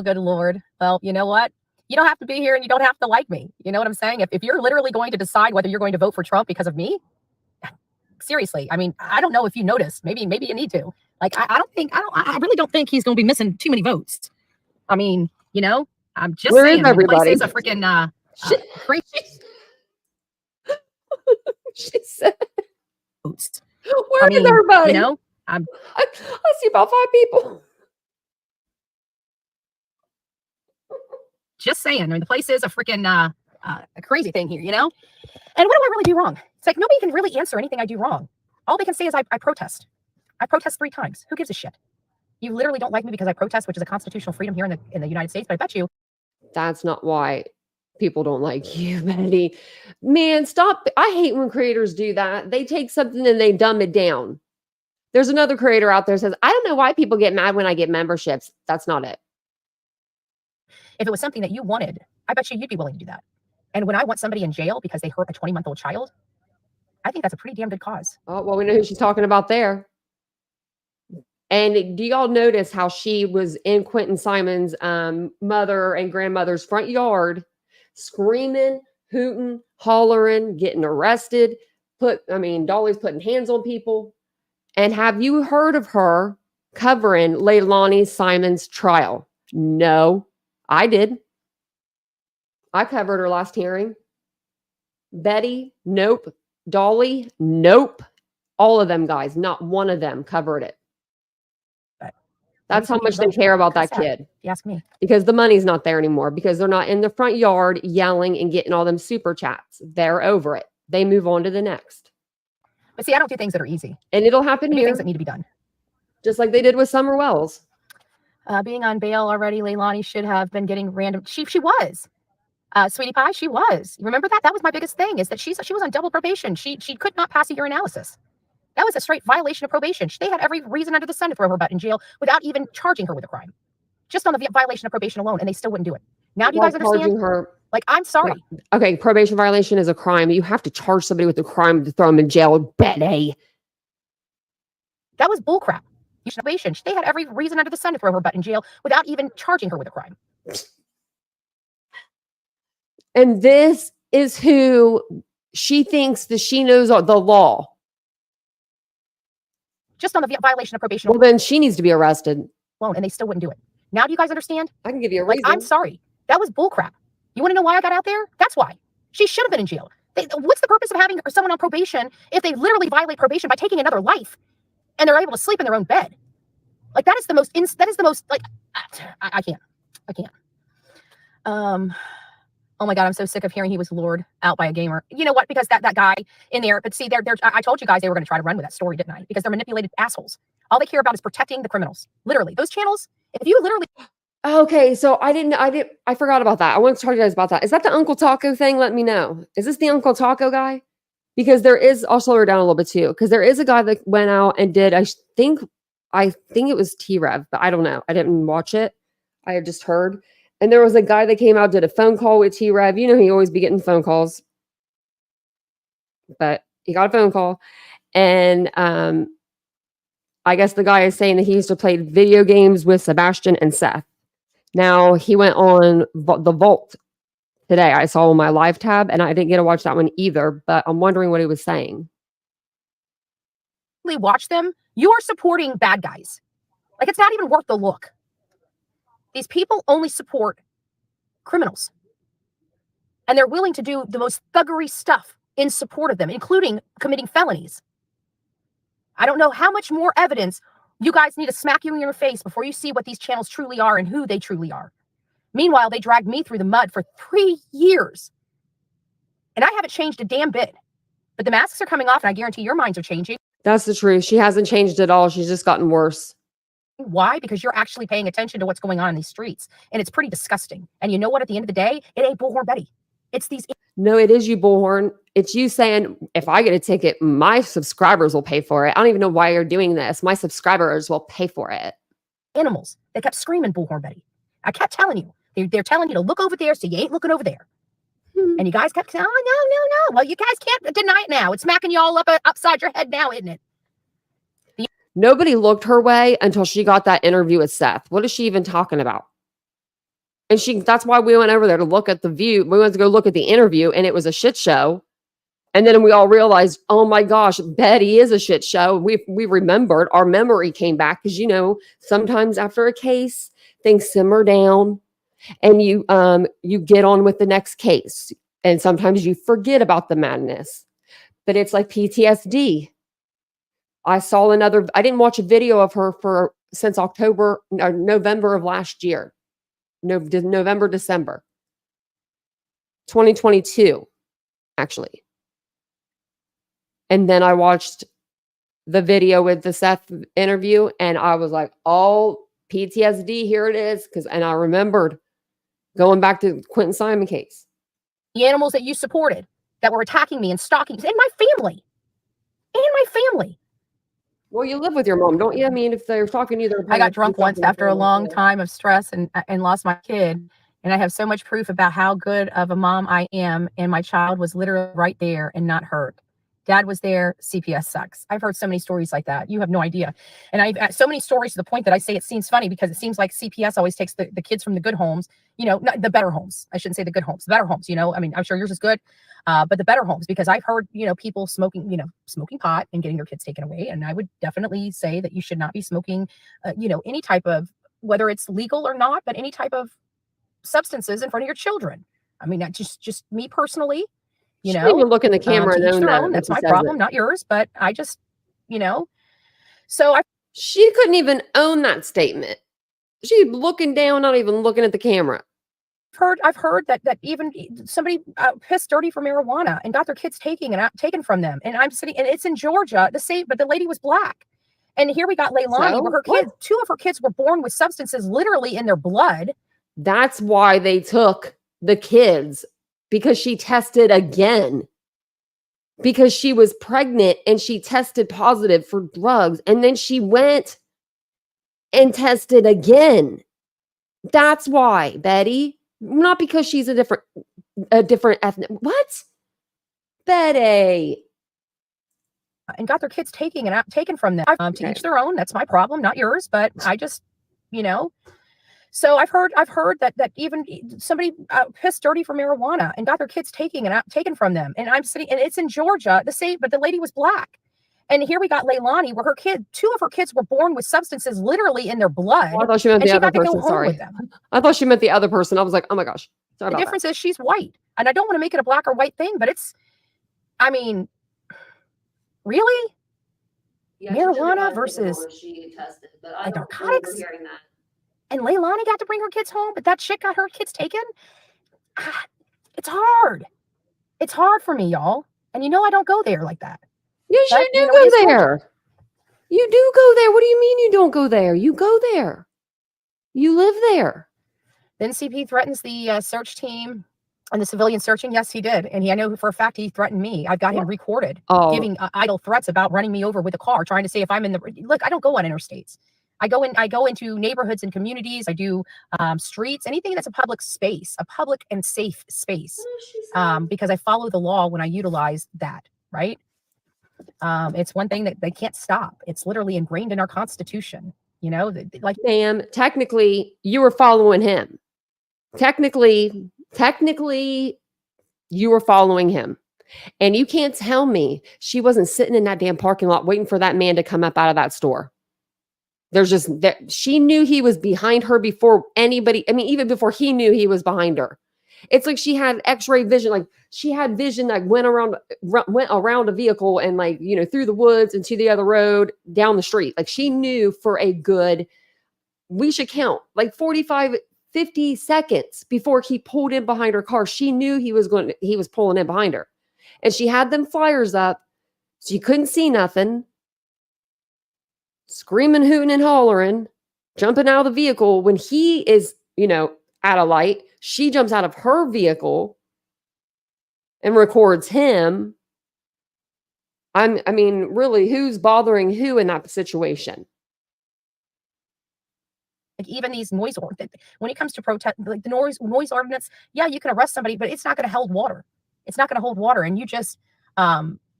good Lord. Well, you know what? You don't have to be here and you don't have to like me. You know what I'm saying? If you're literally going to decide whether you're going to vote for Trump because of me, seriously, I mean, I don't know if you noticed. Maybe you need to. Like, I really don't think he's going to be missing too many votes. I mean, I'm just
Where
saying.
is everybody?
The place is a freaking crazy.
She said,
votes.
Where is everybody?
I
see about 5 people.
Just saying. I mean, the place is a freaking a crazy thing here, And what do I really do wrong? It's like nobody can really answer anything I do wrong. All they can say is I protest. I protest 3 times. Who gives a shit? You literally don't like me because I protest, which is a constitutional freedom here in the United States. But I bet you
that's not why people don't like you, Betty. Man, stop. I hate when creators do that. They take something and they dumb it down. There's another creator out there that says, I don't know why people get mad when I get memberships. That's not it.
If it was something that you wanted, I bet you'd be willing to do that. And when I want somebody in jail because they hurt a 20-month-old child, I think that's a pretty damn good cause.
Oh, well, we know who she's talking about there. And do y'all notice how she was in Quentin Simon's mother and grandmother's front yard, screaming, hooting, hollering, getting arrested? Dolly's putting hands on people. And have you heard of her covering Leilani Simon's trial? No, I did. I covered her last hearing. Betty, nope. Dolly, nope. All of them guys, not one of them covered it. That's how much they care about that kid.
You ask me.
Because the money's not there anymore, because they're not in the front yard yelling and getting all them super chats. They're over it. They move on to the next.
But see, I don't do things that are easy.
And it'll happen here.
Things that need to be done.
Just like they did with Summer Wells.
Being on bail already, Leilani should have been getting random. She was. Sweetie Pie, she was. You remember that? That was my biggest thing, is that she was on double probation. She could not pass a urinalysis. That was a straight violation of probation. They had every reason under the sun to throw her butt in jail without even charging her with a crime. Just on the violation of probation alone, and they still wouldn't do it. Now, do you guys understand? Like, I'm sorry.
Okay, probation violation is a crime. You have to charge somebody with a crime to throw them in jail. Betty.
That was bullcrap. They had every reason under the sun to throw her butt in jail without even charging her with a crime.
And this is who she thinks that she knows the law.
Just on the violation of probation.
Well, then she needs to be arrested.
And they still wouldn't do it. Now, do you guys understand?
I can give you a reason.
Like, I'm sorry. That was bullcrap. You want to know why I got out there? That's why. She should have been in jail. What's the purpose of having someone on probation if they literally violate probation by taking another life and they're able to sleep in their own bed? Like, that is the most, like, I can't. Oh my God, I'm so sick of hearing he was lured out by a gamer. You know what? Because that guy in there, but see, I told you guys they were going to try to run with that story, didn't I? Because they're manipulated assholes. All they care about is protecting the criminals. Literally, those channels, if you literally. Okay, so I forgot about that. I want to talk to you guys about that. Is that the Uncle Taco thing? Let me know. Is this the Uncle Taco guy? Because there is, I'll slow her down a little bit too, because there is a guy that went out and did, I think,
I think it was T-Rev, but I don't know. I didn't watch it. I had just heard. And there was a guy that came out, did a phone call with T-Rev. He always be getting phone calls. But he got a phone call. And I guess the guy is saying that he used to play video games with Sebastian and Seth. Now, he went on the Vault today. I saw on my live tab, and I didn't get to watch that one either, but I'm wondering what he was saying.
Watch them. You are supporting bad guys. Like, it's not even worth the look. These people only support criminals. And they're willing to do the most thuggery stuff in support of them, including committing felonies. I don't know how much more evidence you guys need to smack you in your face before you see what these channels truly are and who they truly are. Meanwhile, they dragged me through the mud for 3 years. And I haven't changed a damn bit. But the masks are coming off, and I guarantee your minds are changing.
That's the truth. She hasn't changed at all. She's just gotten worse.
Why? Because you're actually paying attention to what's going on in these streets. And it's pretty disgusting. And you know what? At the end of the day, it ain't Bullhorn Betty. It's these.
No, it is you, Bullhorn. It's you saying, if I get a ticket, my subscribers will pay for it. I don't even know why you're doing this. My subscribers will pay for it.
Animals. They kept screaming Bullhorn Betty. I kept telling you. They're telling you to look over there, so you ain't looking over there. And you guys kept saying, oh, no. Well, you guys can't deny it now. It's smacking you all up upside your head now, isn't it?
Nobody looked her way until she got that interview with Seth. What is she even talking about? And that's why we went over there to look at the view. We went to go look at the interview, and it was a shit show. And then we all realized, oh my gosh, Betty is a shit show. We remembered, our memory came back, because sometimes after a case, things simmer down, and you get on with the next case. And sometimes you forget about the madness. But it's like PTSD. I didn't watch a video of her since November of last year. November, December 2022, actually. And then I watched the video with the Seth interview, and I was like, oh, PTSD, here it is. And I remembered going back to Quentin Simon case.
The animals that you supported that were attacking me and stalking me, and my family.
Well, you live with your mom, don't you? I mean, if they're talking to you,
I got drunk once after a long time of stress and lost my kid. And I have so much proof about how good of a mom I am. And my child was literally right there and not hurt. Dad was there. CPS sucks. I've heard so many stories like that. You have no idea. And I've had so many stories to the point that I say it seems funny, because it seems like CPS always takes the kids from the good homes, not the better homes. I shouldn't say the good homes, the better homes, I mean, I'm sure yours is good, but the better homes, because I've heard, people smoking pot and getting their kids taken away. And I would definitely say that you should not be smoking, any type of, whether it's legal or not, but any type of substances in front of your children. I mean, not just me personally.
She didn't even look in the camera and own that.
That's my problem, not yours. But I just, so
she couldn't even own that statement. She's looking down, not even looking at the camera.
I've heard that even somebody pissed dirty for marijuana and got their kids taken from them. And I'm sitting, and it's in Georgia, the same, but the lady was black. And here we got Leilani, where her kids, 2 of her kids were born with substances literally in their blood.
That's why they took the kids. Because she tested again. Because she was pregnant and she tested positive for drugs. And then she went and tested again. That's why, Betty. Not because she's a different ethnic. What? Betty.
And got their kids taken from them. To each their own. That's my problem, not yours. But I just, So I've heard that even somebody pissed dirty for marijuana and got their kids taken from them. And I'm sitting, and it's in Georgia, the same, but the lady was black. And here we got Leilani, where 2 of her kids were born with substances literally in their blood.
Oh, I thought she meant the other person. Sorry. I thought she meant the other person. I was like, oh my gosh.
The difference is she's white. And I don't want to make it a black or white thing, but really? Yeah, marijuana versus narcotics. And Leilani got to bring her kids home, but that chick got her kids taken. It's hard. It's hard for me, y'all. And I don't go there like that.
Yes, you do go there. You do go there. What do you mean you don't go there? You go there. You live there.
Then CP threatens the search team. And the civilian searching, yes, he did. And I know for a fact he threatened me. I've got him recorded giving idle threats about running me over with a car, trying to say if I'm in the look. I don't go on interstates. I go into neighborhoods and communities. I do streets, anything that's a public space, a public and safe space, because I follow the law when I utilize that. Right? It's one thing that they can't stop. It's literally ingrained in our Constitution. You know, like,
ma'am, technically you were following him. Technically you were following him. And you can't tell me she wasn't sitting in that damn parking lot waiting for that man to come up out of that store. There's just that she knew he was behind her before anybody, I mean, even before he knew he was behind her. It's like she had x-ray vision, like she had vision that went around a vehicle and, like, you know, through the woods and to the other road down the street. Like she knew for a good, we should count like 50 seconds before he pulled in behind her car. She knew he was pulling in behind her. And she had them flyers up. So you couldn't see nothing. Screaming, hooting, and hollering, jumping out of the vehicle when he is, you know, at a light. She jumps out of her vehicle and records him. I mean, really, who's bothering who in that situation?
Like even these noise, when it comes to protest, like the noise ordinance, yeah, you can arrest somebody, but it's not going to hold water. It's not going to hold water. And you just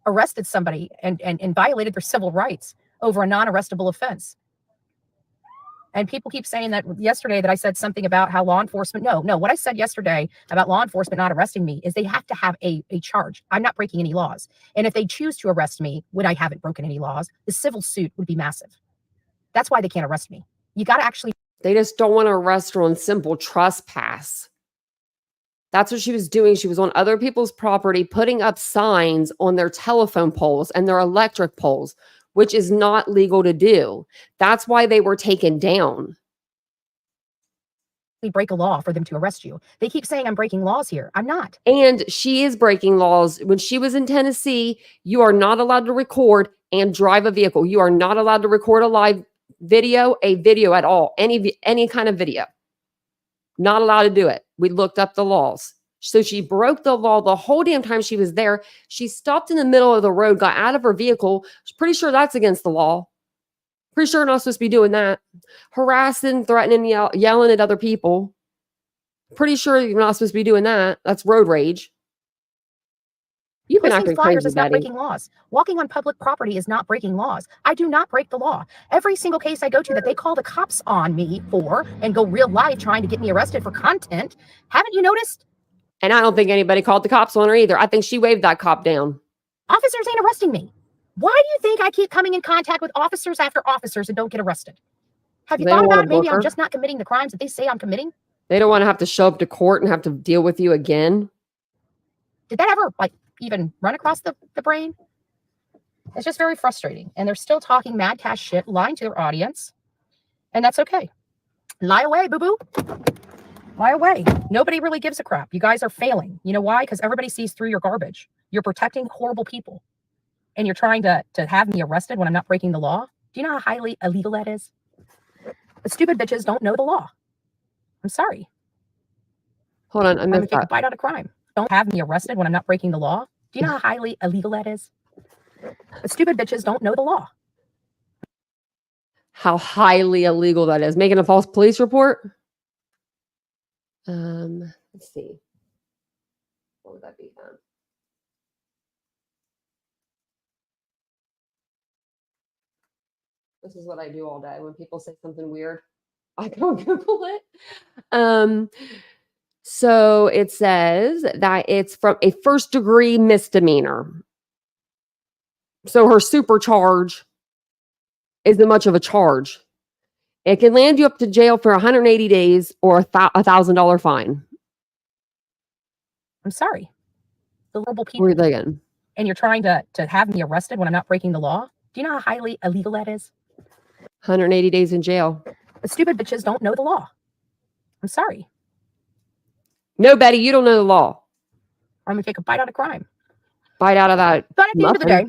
arrested somebody and violated their civil rights over a non-arrestable offense. And people keep saying that yesterday that I said something about how law enforcement, no, what I said yesterday about law enforcement not arresting me is they have to have a charge. I'm not breaking any laws. And if they choose to arrest me when I haven't broken any laws, the civil suit would be massive. That's why they can't arrest me. You got to actually.
They just don't want to arrest her on simple trespass. That's what she was doing. She was on other people's property, putting up signs on their telephone poles and their electric poles, which is not legal to do. That's why they were taken down.
We break a law for them to arrest you. They keep saying I'm breaking laws here. I'm not.
And she is breaking laws. When she was in Tennessee, you are not allowed to record and drive a vehicle. You are not allowed to record a live video, a video at all, any kind of video. Not allowed to do it. We looked up the laws. So she broke the law the whole damn time she was there. She stopped in the middle of the road, got out of her vehicle. She's pretty sure that's against the law. Pretty sure not supposed to be doing that. Harassing, threatening, yelling at other people. Pretty sure you're not supposed to be doing that. That's road rage. You've been acting
flyers
crazy,
is not
Betty.
breaking laws. Walking on public property is not breaking laws. I do not break the law. Every single case I go to that they call the cops on me for and go real live trying to get me arrested for content. Haven't you noticed?
And I don't think anybody called the cops on her either. I think she waved that cop down.
Officers ain't arresting me. Why do you think I keep coming in contact with officers after officers and don't get arrested? Have you thought about maybe I'm just not committing the crimes that they say I'm committing?
They don't want to have to show up to court and have to deal with you again.
Did that ever even run across the brain? It's just very frustrating. And they're still talking mad cash shit, lying to their audience. And that's okay. Lie away, boo-boo. Lie away. Nobody really gives a crap. You guys are failing. You know why? Because everybody sees through your garbage. You're protecting horrible people. And you're trying to have me arrested when I'm not breaking the law. Do you know how highly illegal that is? The stupid bitches don't know the law. I'm sorry.
Hold on.
I'm going to take a bite out of crime. Don't have me arrested when I'm not breaking the law. Do you know how highly illegal that is? The stupid bitches don't know the law.
How highly illegal that is. Making a false police report? Let's see. What would that be? This is what I do all day. When people say something weird, I go Google it. So it says that it's from a first-degree misdemeanor. So her supercharge isn't much of a charge. It can land you up to jail for 180 days or a $1,000 fine.
I'm sorry. The horrible people.
Where are they again?
And you're trying to have me arrested when I'm not breaking the law? Do you know how highly illegal that is?
180 days in jail.
The stupid bitches don't know the law. I'm sorry.
No, Betty, you don't know the law.
I'm going to take a bite out of crime.
Bite out of that.
But at the end of the day,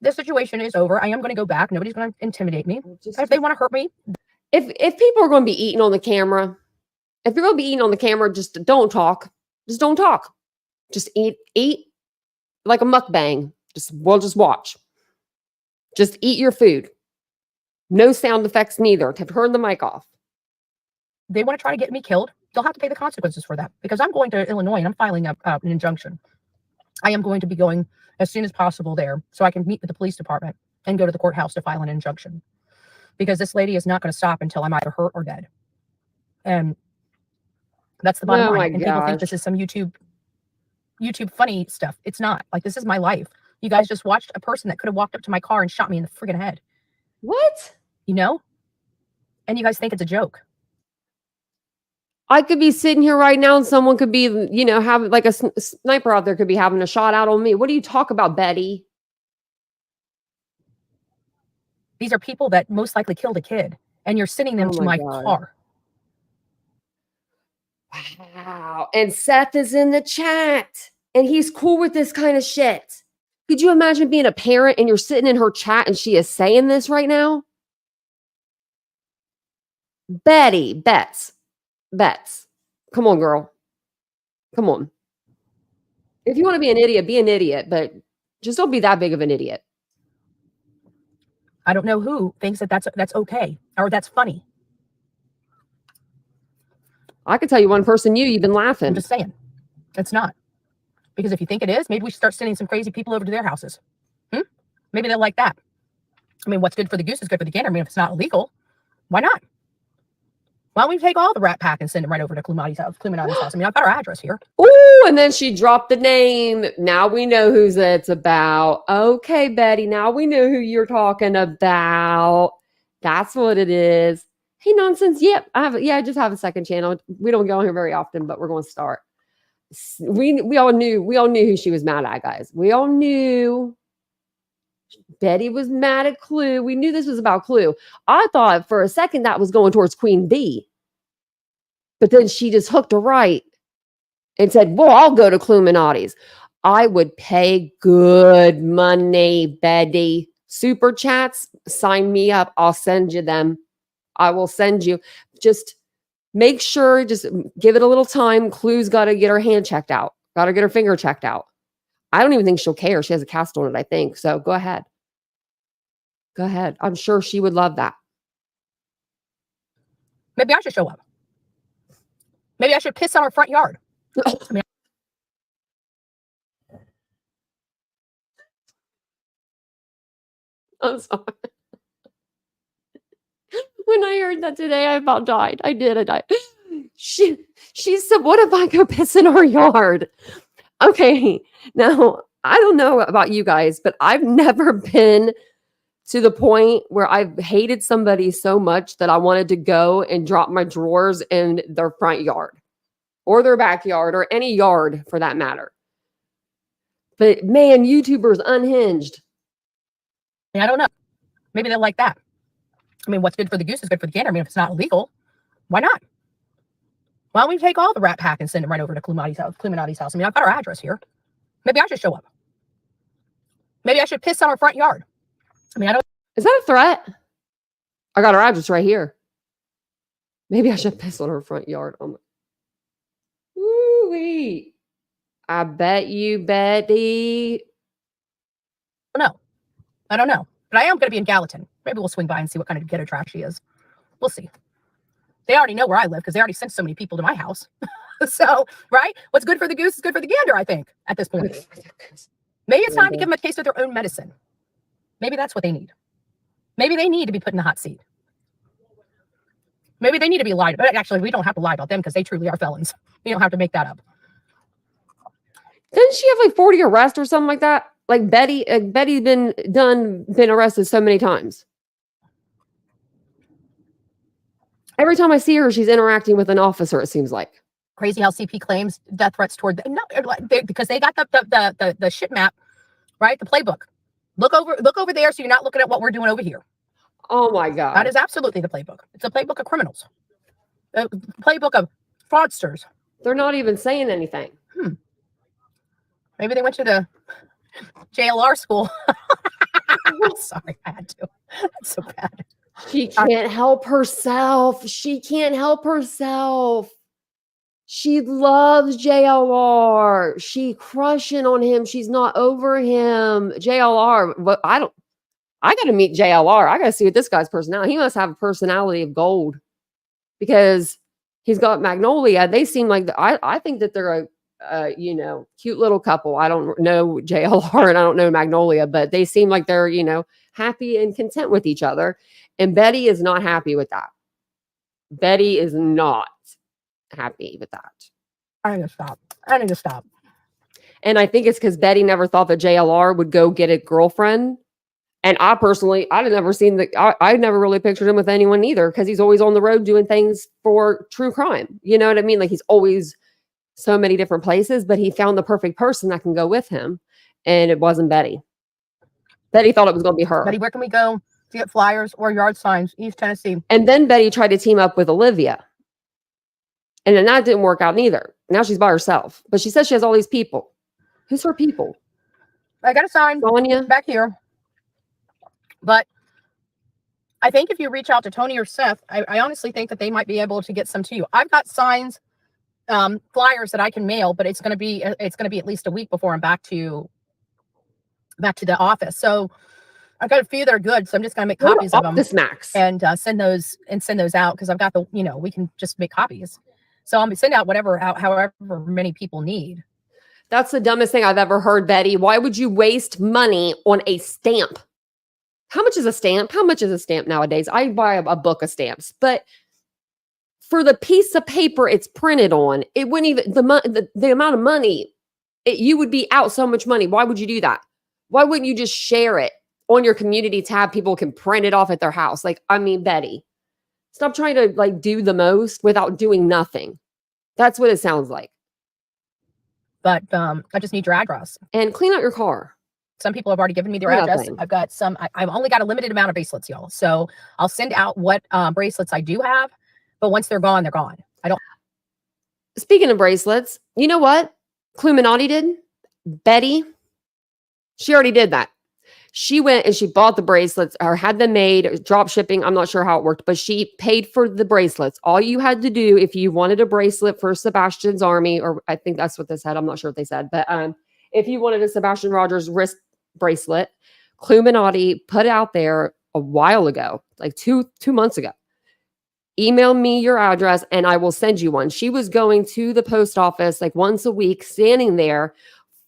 this situation is over. I am going to go back. Nobody's going to intimidate me. If they want to hurt me.
If people are going to be eating on the camera, if you're going to be eating on the camera, just don't talk. Just don't talk. Just eat like a mukbang. We'll just watch. Just eat your food. No sound effects neither. Turn the mic off.
They want to try to get me killed. They'll have to pay the consequences for that, because I'm going to Illinois and I'm filing an injunction. I am going to be going as soon as possible there so I can meet with the police department and go to the courthouse to file an injunction, because this lady is not going to stop until I'm either hurt or dead. And that's the bottom line. And people think this is some YouTube funny stuff. It's not. Like, this is my life. You guys just watched a person that could have walked up to my car and shot me in the friggin' head.
What?
You know? And you guys think it's a joke.
I could be sitting here right now and someone could be, having like a sniper out there could be having a shot out on me. What do you talk about, Betty?
These are people that most likely killed a kid, and you're sending them to my car.
Wow. And Seth is in the chat and he's cool with this kind of shit. Could you imagine being a parent and you're sitting in her chat and she is saying this right now? Betty, Bets. Come on, girl. Come on. If you want to be an idiot, but just don't be that big of an idiot.
I don't know who thinks that that's okay or that's funny.
I could tell you one person you've been laughing.
I'm just saying. It's not. Because if you think it is, maybe we should start sending some crazy people over to their houses. Maybe they'll like that. I mean, what's good for the goose is good for the gander. I mean, if it's not illegal, why not? Why don't we take all the Rat Pack and send them right over to Cluminati's house? I mean, I've got our address here.
Ooh, and then she dropped the name. Now we know who it's about. Okay, Betty, now we know who you're talking about. That's what it is. Hey, nonsense. Yep, I just have a second channel. We don't go on here very often, but we're going to start. We all knew who she was mad at, guys. We all knew Betty was mad at Clue. We knew this was about Clue. I thought for a second that was going towards Queen Bee. But then she just hooked a right and said, well, I'll go to Cluminati's. I would pay good money, Betty. Super chats, sign me up. I'll send you them. I will send you. Just make sure, just give it a little time. Clue's got to get her hand checked out. Got to get her finger checked out. I don't even think she'll care. She has a cast on it, I think. So go ahead. Go ahead. I'm sure she would love that.
Maybe I should show up. Maybe I should piss on her front yard.
I'm sorry. When I heard that today, I about died. I died. She said, what if I go piss in her yard? Okay. Now, I don't know about you guys, but I've never been to the point where I've hated somebody so much that I wanted to go and drop my drawers in their front yard or their backyard or any yard for that matter. But man, YouTubers unhinged.
I don't know. Maybe they'll like that. I mean, what's good for the goose is good for the gander. I mean, if it's not illegal, why not? Why don't we take all the Rat Pack and send them right over to Cluminati's house? I mean, I've got our address here. Maybe I should show up. Maybe I should piss on her front yard. I mean, I don't.
Is that a threat? I got her address right here. Maybe I should piss on her front yard. Ooh-wee. I bet you, Betty.
No, I don't know. But I am going to be in Gallatin. Maybe we'll swing by and see what kind of ghetto trash she is. We'll see. They already know where I live because they already sent so many people to my house. So, right? What's good for the goose is good for the gander, I think, at this point. Maybe it's time to give them a taste of their own medicine. Maybe that's what they need. Maybe they need to be put in the hot seat. Maybe they need to be lied about. Actually, we don't have to lie about them because they truly are felons. We don't have to make that up.
Didn't she have like 40 arrests or something like that? Like Betty's been arrested so many times. Every time I see her, she's interacting with an officer, it seems like.
Crazy how CP claims death threats toward because they got the shit map, right? The playbook. Look over there so you're not looking at what we're doing over here.
Oh my God.
That is absolutely the playbook. It's a playbook of criminals. A playbook of fraudsters.
They're not even saying anything.
Maybe they went to the JLR school. I'm sorry, I had to. That's so bad.
She can't help herself. She can't help herself. She loves JLR. She crushing on him. She's not over him. JLR. What I got to meet JLR. I got to see what this guy's personality. He must have a personality of gold because he's got Magnolia. They seem like I think that they're a cute little couple. I don't know JLR and I don't know Magnolia, but they seem like they're happy and content with each other. And Betty is not happy with that. Betty is not happy with that.
I need to stop.
And I think it's because Betty never thought that JLR would go get a girlfriend. And I personally, I'd never seen I never really pictured him with anyone either because he's always on the road doing things for true crime. You know what I mean? Like he's always so many different places, but he found the perfect person that can go with him. And it wasn't Betty. Betty thought it was going to be her.
Betty, where can we go to get flyers or yard signs? East Tennessee.
And then Betty tried to team up with Olivia. And then that didn't work out neither. Now she's by herself. But she says she has all these people. Who's her people?
I got a sign
Sonia?
back here. But I think if you reach out to Tony or Seth, I honestly think that they might be able to get some to you. I've got signs, flyers that I can mail, but it's going to be at least a week before I'm back to the office. So I've got a few that are good, so I'm just going to make copies of them and send those out because I've got we can just make copies. So I'm send out however many people need.
That's the dumbest thing I've ever heard, Betty. Why would you waste money on a stamp? How much is a stamp? How much is a stamp nowadays? I buy a book of stamps, but for the piece of paper it's printed on, it wouldn't even the amount of money you would be out so much money. Why would you do that? Why wouldn't you just share it on your community tab? People can print it off at their house. Like, I mean, Betty, stop trying to do the most without doing nothing. That's what it sounds like.
But I just need your address
and clean out your car.
Some people have already given me their address. I've got some. I've only got a limited amount of bracelets, y'all. So I'll send out what bracelets I do have. But once they're gone, they're gone. I don't.
Speaking of bracelets, you know what Cluminati did? Betty, she already did that. She went and she bought the bracelets or had them made, drop shipping. I'm not sure how it worked, but she paid for the bracelets. All you had to do if you wanted a bracelet for Sebastian's army, or I think that's what they said. I'm not sure what they said, but if you wanted a Sebastian Rogers wrist bracelet, Cluminati put it out there a while ago, like two months ago. Email me your address and I will send you one. She was going to the post office like once a week, standing there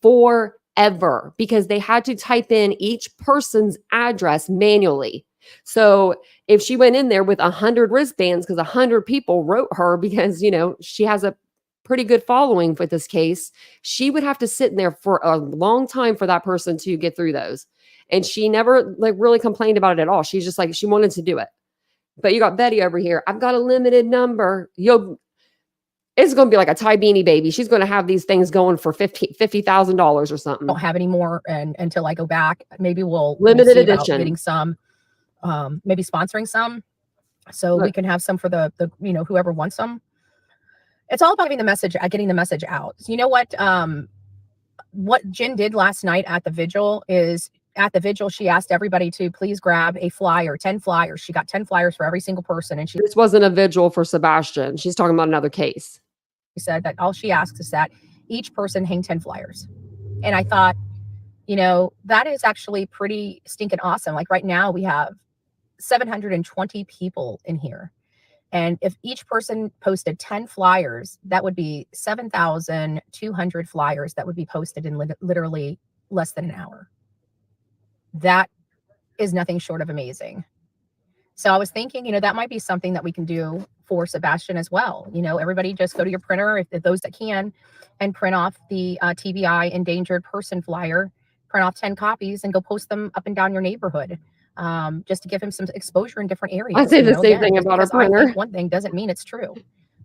forever because they had to type in each person's address manually. So if she went in there with 100 wristbands, because 100 people wrote her because, she has a pretty good following with this case, she would have to sit in there for a long time for that person to get through those. And she never really complained about it at all. She's just she wanted to do it. But you got Betty over here. I've got a limited number. It's going to be like a Ty Beanie baby. She's going to have these things going for $50,000 or something.
I don't have any more until I go back. Maybe we'll
limited edition
getting some, maybe sponsoring some, so we can have some for the whoever wants them. It's all about getting the message out. So you know what Jen did last night at the vigil is. At the vigil, she asked everybody to please grab a flyer, 10 flyers. She got 10 flyers for every single person. And this
wasn't a vigil for Sebastian. She's talking about another case.
She said that all she asks is that each person hang 10 flyers. And I thought, that is actually pretty stinking awesome. Like right now we have 720 people in here. And if each person posted 10 flyers, that would be 7,200 flyers that would be posted in literally less than an hour. That is nothing short of amazing. So I was thinking, that might be something that we can do for Sebastian as well. Everybody just go to your printer, if those that can, and print off the TBI endangered person flyer, print off 10 copies and go post them up and down your neighborhood, just to give him some exposure in different areas.
I say the same thing about our printer.
One thing doesn't mean it's true.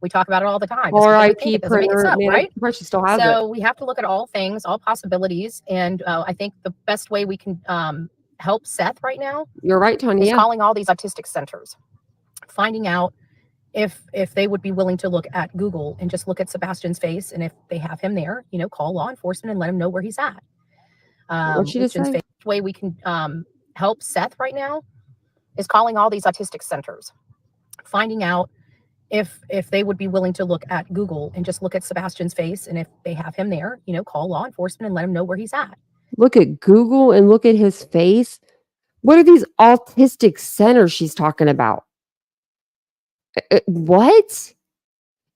We talk about it all the time.
R.I.P. printer,
right?
She still has it.
We have to look at all things, all possibilities, and I think the best way we can help Seth right now.
You're right, Tony.
Is calling all these autistic centers, finding out if they would be willing to look at Google and just look at Sebastian's face, and if they have him there, call law enforcement and let him know where he's at. The way we can help Seth right now is calling all these autistic centers, finding out if they would be willing to look at Google and just look at Sebastian's face, and if they have him there, call law enforcement and let him know where he's at.
Look at Google and look at his face. What are these autistic centers she's talking about? What?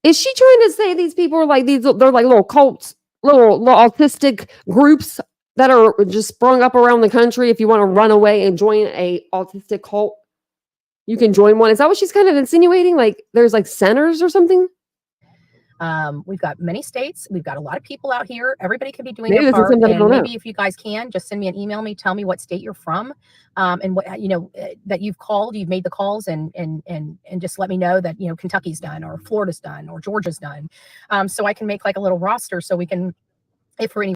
Is she trying to say these people are like these? They're like little cults, little autistic groups that are just sprung up around the country. If you want to run away and join a autistic cult, you can join one. Is that what she's kind of insinuating? Like there's like centers or something?
We've got many states. We've got a lot of people out here. Everybody can be doing
Maybe
their
this is
part.
something I
And
don't know.
maybe if you guys can, just send me an email, tell me what state you're from, and what that you've called, you've made the calls, and just let me know that Kentucky's done, or Florida's done, or Georgia's done, so I can make like a little roster, so we can, if for any.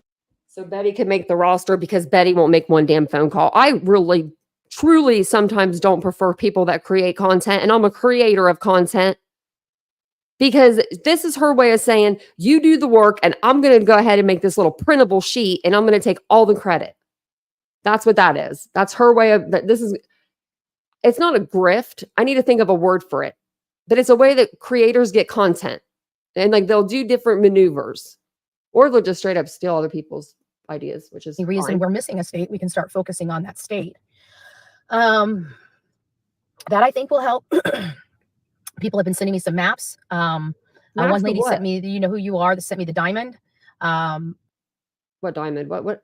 So Betty could make the roster because Betty won't make one damn phone call. I really, truly sometimes don't prefer people that create content, and I'm a creator of content. Because this is her way of saying, you do the work and I'm going to go ahead and make this little printable sheet and I'm going to take all the credit. That's what that is. That's her way of that. It's not a grift. I need to think of a word for it, but it's a way that creators get content, and like they'll do different maneuvers, or they'll just straight up steal other people's ideas, which is
The reason
fine.
we're missing a state, we can start focusing on that state. That I think will help. People have been sending me some maps. One lady sent me, you know who you are, that sent me the diamond.
What diamond? What?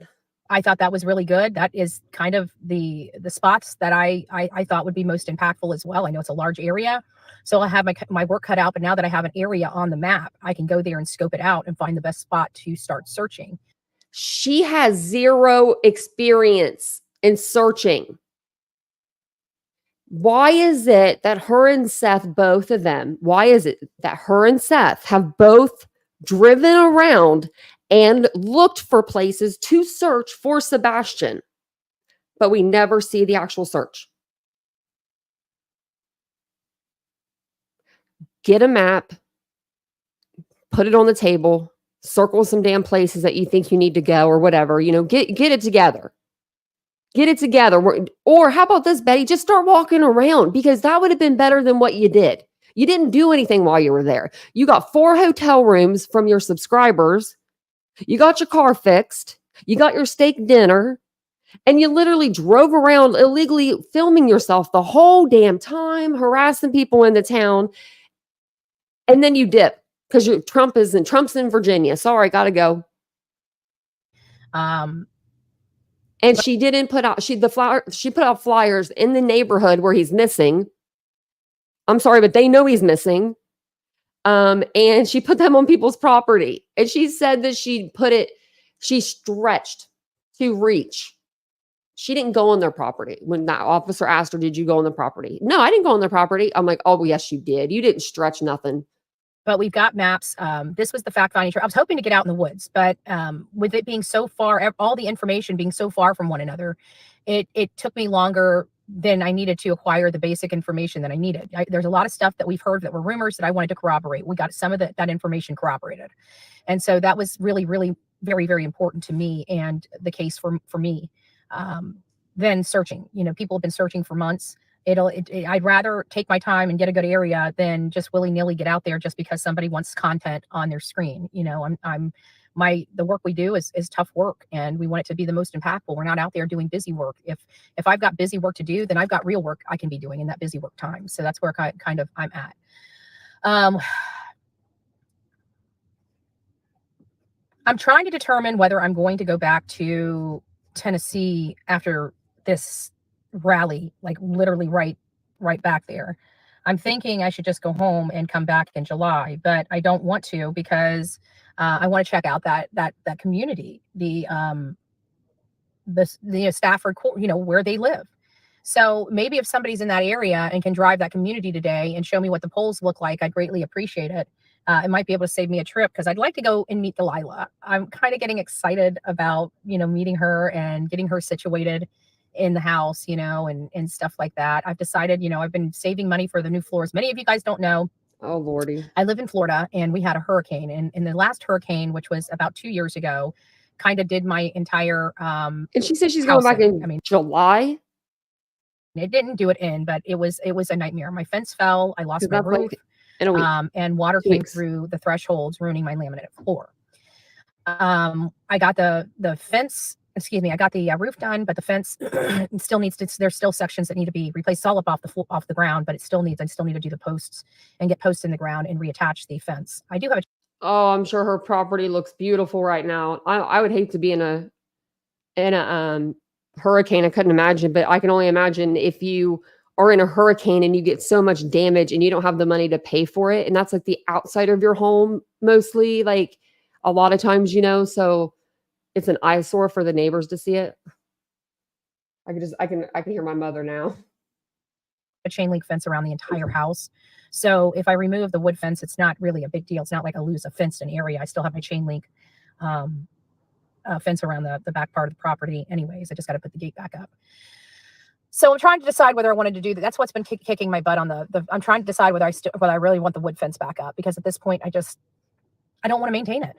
I thought that was really good. That is kind of the spots that I thought would be most impactful as well. I know it's a large area, so I have my work cut out, but now that I have an area on the map, I can go there and scope it out and find the best spot to start searching.
She has zero experience in searching. Why is it that her and Seth, both of them, why is it that her and Seth have both driven around and looked for places to search for Sebastian, but we never see the actual search? Get a map, put it on the table, circle some damn places that you think you need to go or whatever, get it together. Get it together. Or how about this, Betty? Just start walking around, because that would have been better than what you did. You didn't do anything while you were there. You got 4 hotel rooms from your subscribers. You got your car fixed. You got your steak dinner. And you literally drove around illegally filming yourself the whole damn time, harassing people in the town. And then you dip because Trump's in Virginia. Sorry, gotta go. And she didn't put out, she put out flyers in the neighborhood where he's missing. I'm sorry, but they know he's missing. And she put them on people's property. And she said that she stretched to reach. She didn't go on their property. When that officer asked her, did you go on the property? No, I didn't go on their property. I'm like, oh, well, yes, you did. You didn't stretch nothing.
But we've got maps. This was the fact-finding trip. I was hoping to get out in the woods, but with it being so far, all the information being so far from one another, it took me longer than I needed to acquire the basic information that I needed. There's a lot of stuff that we've heard that were rumors that I wanted to corroborate. We got some of that information corroborated. And so that was really, really very, very important to me and the case for me. Then searching, people have been searching for months. I'd rather take my time and get a good area than just willy-nilly get out there just because somebody wants content on their screen. The work we do is tough work, and we want it to be the most impactful. We're not out there doing busy work. If I've got busy work to do, then I've got real work I can be doing in that busy work time. So that's where I'm at. I'm trying to determine whether I'm going to go back to Tennessee after this rally, like literally right back there. I'm thinking I should just go home and come back in July, but I don't want to because I want to check out that community, the Stafford, where they live. So maybe if somebody's in that area and can drive that community today and show me what the polls look like, I'd greatly appreciate it. It might be able to save me a trip because I'd like to go and meet Delilah. I'm kind of getting excited about, meeting her and getting her situated in the house, and stuff like that. I've decided, I've been saving money for the new floors. Many of you guys don't know.
Oh, Lordy.
I live in Florida and we had a hurricane, and in the last hurricane, which was about 2 years ago, kind of did my entire,
and she said she's going back in July.
It didn't do it in, but it was a nightmare. My fence fell. I lost my roof.
In a week.
And water
2
came
weeks.
through the thresholds, ruining my laminate floor. I got the fence, excuse me, I got the roof done, but the fence still needs to, there's still sections that need to be replaced, all up off the ground, but I still need to do the posts and get posts in the ground and reattach the fence. I do have a
Oh, I'm sure her property looks beautiful right now. I would hate to be in a hurricane. I couldn't imagine, but I can only imagine if you are in a hurricane and you get so much damage and you don't have the money to pay for it. And that's like the outside of your home, mostly, like a lot of times, so it's an eyesore for the neighbors to see it. I can hear my mother now.
a chain link fence around the entire house. So if I remove the wood fence, it's not really a big deal. It's not like I lose a fenced-in area. I still have my chain link fence around the back part of the property anyways. I just got to put the gate back up. So I'm trying to decide whether I wanted to do that. That's what's been kicking my butt on I'm trying to decide whether I really want the wood fence back up, because at this point I don't want to maintain it.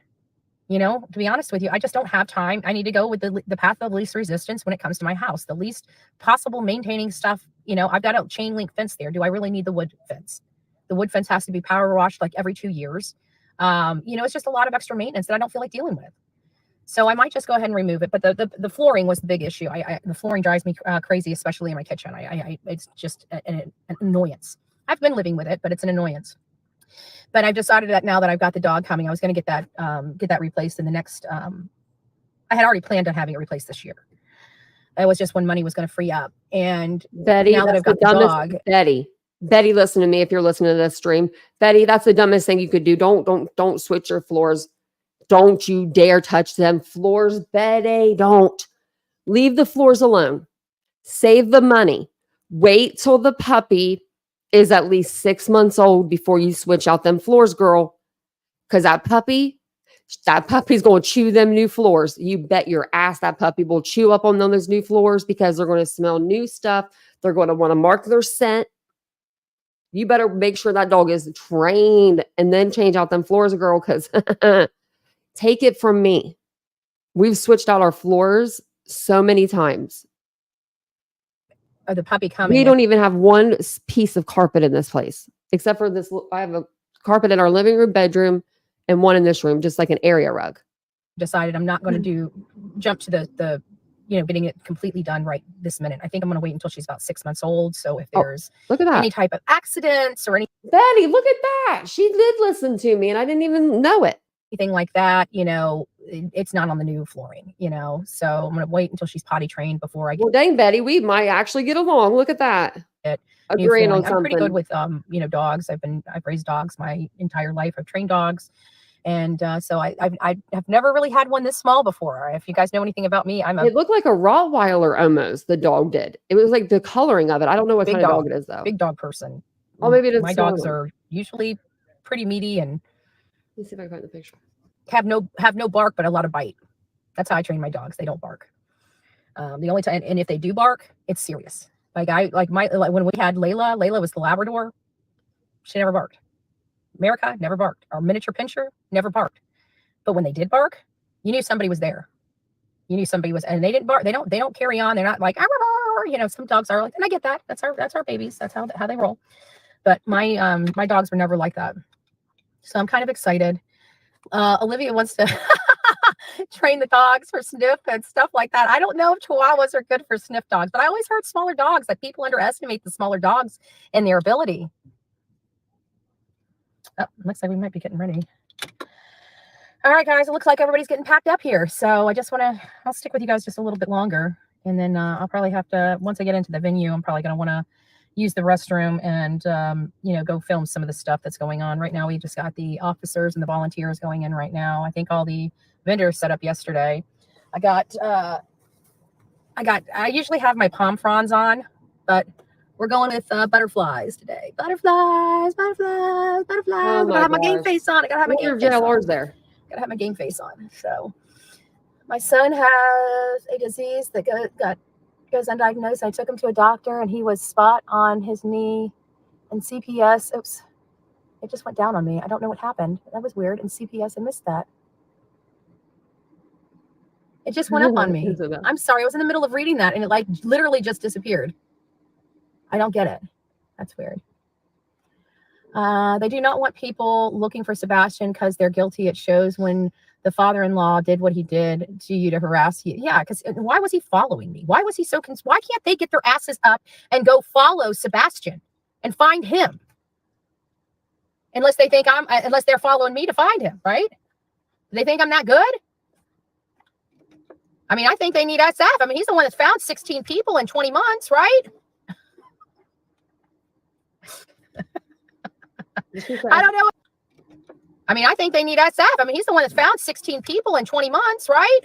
To be honest with you, I just don't have time. I need to go with the path of least resistance when it comes to my house. The least possible maintaining stuff. I've got a chain link fence there. Do I really need the wood fence? The wood fence has to be power washed like every 2 years. It's just a lot of extra maintenance that I don't feel like dealing with. So I might just go ahead and remove it. But the flooring was the big issue. The flooring drives me crazy, especially in my kitchen. It's just an annoyance. I've been living with it, but it's an annoyance. But I've decided that now that I've got the dog coming, I was going to get that replaced in the next. I had already planned on having it replaced this year. It was just when money was going to free up. And
Betty,
now that I've got the dog,
Betty, listen to me. If you're listening to this stream, Betty, that's the dumbest thing you could do. Don't switch your floors. Don't you dare touch them floors, Betty. Don't. Leave the floors alone. Save the money. Wait till the puppy is at least 6 months old before you switch out them floors, girl. Because that puppy's going to chew them new floors. You bet your ass that puppy will chew up on those new floors, because they're going to smell new stuff. They're going to want to mark their scent. You better make sure that dog is trained and then change out them floors, girl, because take it from me. We've switched out our floors so many times.
or the puppy coming.
We don't even have one piece of carpet in this place, except for this. I have a carpet in our living room, bedroom, and one in this room, just like an area rug.
Decided I'm not going to jump to the getting it completely done right this minute. I think I'm going to wait until she's about 6 months old. So if there's
look at that.
any type of accidents or
Betty, look at that. She did listen to me and I didn't even know it.
anything like that, it's not on the new flooring, so I'm going to wait until she's potty trained before I get.
Well, dang, Betty, we might actually get along. Look at that. Agreeing on something.
I'm pretty good with, dogs. I've raised dogs my entire life. I've trained dogs. And so I have never really had one this small before. If you guys know anything about me,
it looked like a Rottweiler almost. The dog did. It was like the coloring of it. I don't know what kind of dog it is though.
Big dog person.
Oh, maybe it is.
My dogs are usually pretty meaty and.
Let me see if I can find the picture.
Have no bark, but a lot of bite. That's how I train my dogs. They don't bark. The only time, and if they do bark, it's serious. When we had Layla was the Labrador. She never barked. America never barked. Our miniature pinscher never barked. But when they did bark, you knew somebody was there. You knew somebody was, and they didn't bark. They don't carry on. They're not like, some dogs are like, and I get that. That's our babies. That's how they roll. But my dogs were never like that. So I'm kind of excited. Olivia wants to train the dogs for sniff and stuff like that. I don't know if Chihuahuas are good for sniff dogs, but I always heard smaller dogs, like people underestimate the smaller dogs and their ability. Oh, looks like we might be getting ready. All right, guys, it looks like everybody's getting packed up here. So I'll stick with you guys just a little bit longer. And then I'll probably have to, once I get into the venue, I'm probably going to want to use the restroom and, go film some of the stuff that's going on right now. We just got the officers and the volunteers going in right now. I think all the vendors set up yesterday. I usually have my palm fronds on, but we're going with butterflies today. Butterflies.
Oh,
I gotta have my game face on. I gotta have my game face on.
There.
Gotta have my game face on. So my son has a disease that goes undiagnosed. I took him to a doctor and he was spot on his knee and CPS. Oops. It just went down on me. I don't know what happened. That was weird. And CPS, I missed that. It just went up on me. I'm sorry. I was in the middle of reading that and it literally just disappeared. I don't get it. That's weird. They do not want people looking for Sebastian because they're guilty. It shows when the father-in-law did what he did to you to harass you. Yeah, because why was he following me? Why was he so why can't they get their asses up and go follow Sebastian and find him? Unless they think unless they're following me to find him, right? Do they think I'm that good? I mean, I think they need SF. I mean, he's the one that's found 16 people in 20 months, right? I don't know. I mean, I think they need SF. I mean, he's the one that's found 16 people in 20 months, right?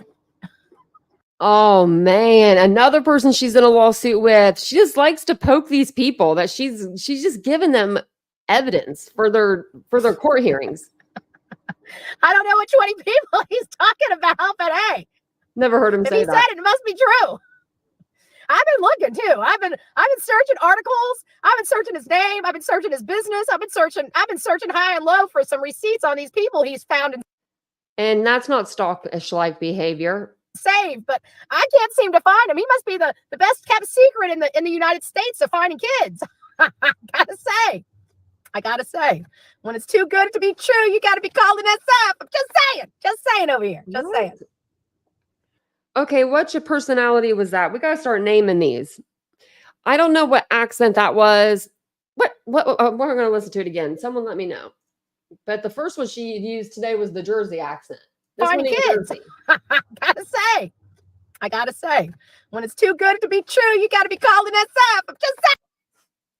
Oh man, another person she's in a lawsuit with. She just likes to poke these people that she's just giving them evidence for their court hearings.
I don't know which 20 people he's talking about, but hey,
never heard him
if
say
he
that.
said it, it must be true. I've been looking too. I've been searching articles. I've been searching his name. I've been searching his business. I've been searching high and low for some receipts on these people he's found
and that's not stalkish-like behavior.
Saved, but I can't seem to find him. He must be the best kept secret in the United States of finding kids. I gotta say, when it's too good to be true, you gotta be calling us up. I'm just saying over here. Just saying.
Okay, what your personality was that? We gotta start naming these. I don't know what accent that was. We're gonna listen to it again. Someone let me know. But the first one she used today was the Jersey accent. This
Finding
one
kids.
Jersey.
I gotta say, when it's too good to be true, you gotta be calling us up. I'm just saying.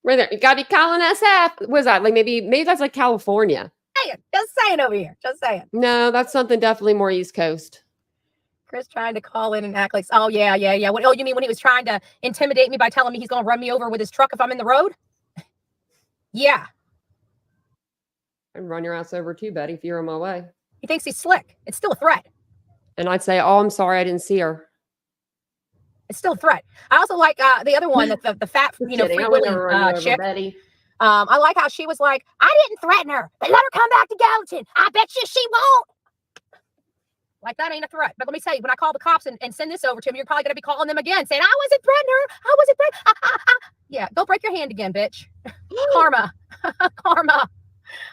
Right there. You gotta be calling SF. What is that? Like maybe that's like California.
Just saying over here. Just saying.
No, that's something definitely more East Coast.
Chris trying to call in and act like, oh yeah. Oh, you mean when he was trying to intimidate me by telling me he's gonna run me over with his truck if I'm in the road? Yeah.
I'd run your ass over too, Betty, if you're on my way.
He thinks he's slick. It's still a threat.
And I'd say, oh, I'm sorry, I didn't see her.
It's still a threat. I also like the other one, the fat, freewheeling chick.
Betty.
I like how she was like, I didn't threaten her, but let her come back to Gallatin. I bet you she won't. Like, that ain't a threat. But let me say, when I call the cops and send this over to him, you're probably going to be calling them again, saying, I wasn't threatening her. I wasn't threatening. Yeah, go break your hand again, bitch. Karma. Karma.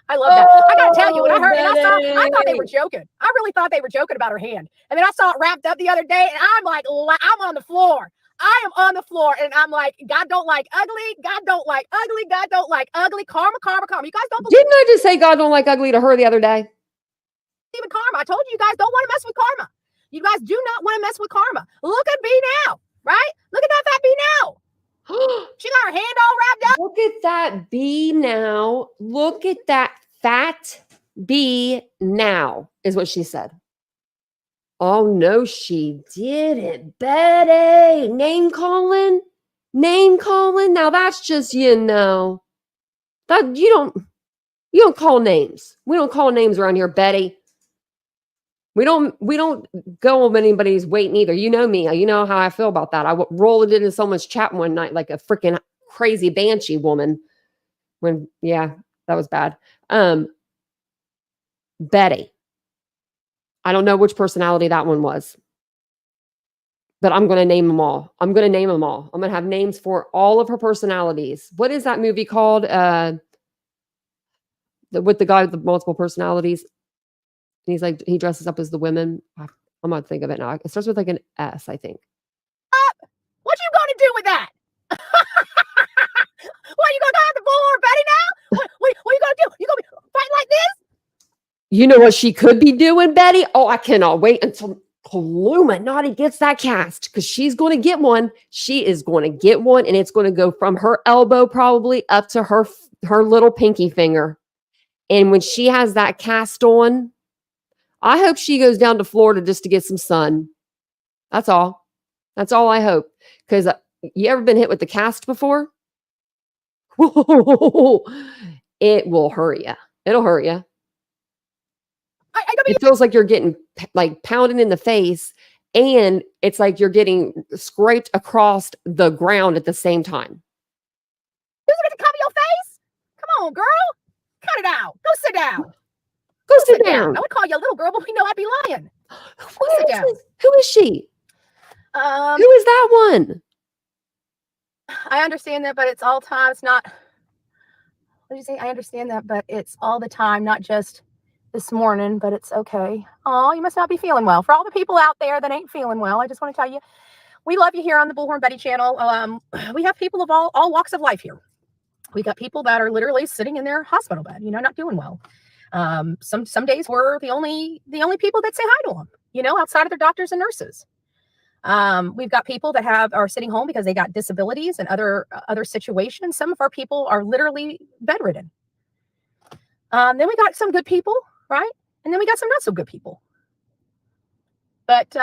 I love that. I gotta tell you, when I heard it, I thought they were joking. I really thought they were joking about her hand. And then I saw it wrapped up the other day, and I'm like, I'm on the floor. I am on the floor, and I'm like, God don't like ugly. God don't like ugly. God don't like ugly. Karma, karma, karma. You guys don't believe?
Didn't I just say God don't like ugly to her the other day?
Even karma. I told you guys don't want to mess with karma. You guys do not want to mess with karma. Look at B now, right? Look at that fat B now. She got her hand all wrapped up.
Look at that B now. Look at that fat B now, is what she said. Oh, no, she didn't. Betty. Name calling? Name calling? Now that's just, that you don't call names. We don't call names around here, Betty. We don't go on anybody's weight neither. You know me. You know how I feel about that. I rolled it into someone's chat one night like a freaking crazy banshee woman. That was bad. Betty. I don't know which personality that one was. But I'm going to name them all. I'm going to have names for all of her personalities. What is that movie called? With the guy with the multiple personalities. And he's like, he dresses up as the women. I'm going to think of it now. It starts with like an S, I think.
What you going to do with that? What, you going to have the Bullhorn Betty now? What you going to do? You going to be fighting like this?
You know what she could be doing, Betty? Oh, I cannot wait until Illuminati gets that cast because she's going to get one. She is going to get one, and it's going to go from her elbow probably up to her little pinky finger. And when she has that cast on, I hope she goes down to Florida just to get some sun. That's all. That's all I hope. Because you ever been hit with the cast before? It will hurt you. It'll hurt you. It feels like you're getting like pounded in the face, and it's like you're getting scraped across the ground at the same time.
You going to cover your face? Come on, girl. Cut it out. Go sit down.
Go sit down.
I would call you a little girl, but we know I'd be lying.
Sit down. Who is she?
Who
is that one?
I understand that, but it's all time. It's not What did you say? I understand that, but it's all the time, not just this morning, but it's okay. Oh, you must not be feeling well. For all the people out there that ain't feeling well, I just want to tell you, we love you here on the Bullhorn Betty channel. We have people of all walks of life here. We got people that are literally sitting in their hospital bed, not doing well. Some days we're the only people that say hi to them, outside of their doctors and nurses. We've got people that are sitting home because they got disabilities and other situations. Some of our people are literally bedridden. Then we got some good people, right? And then we got some not so good people. But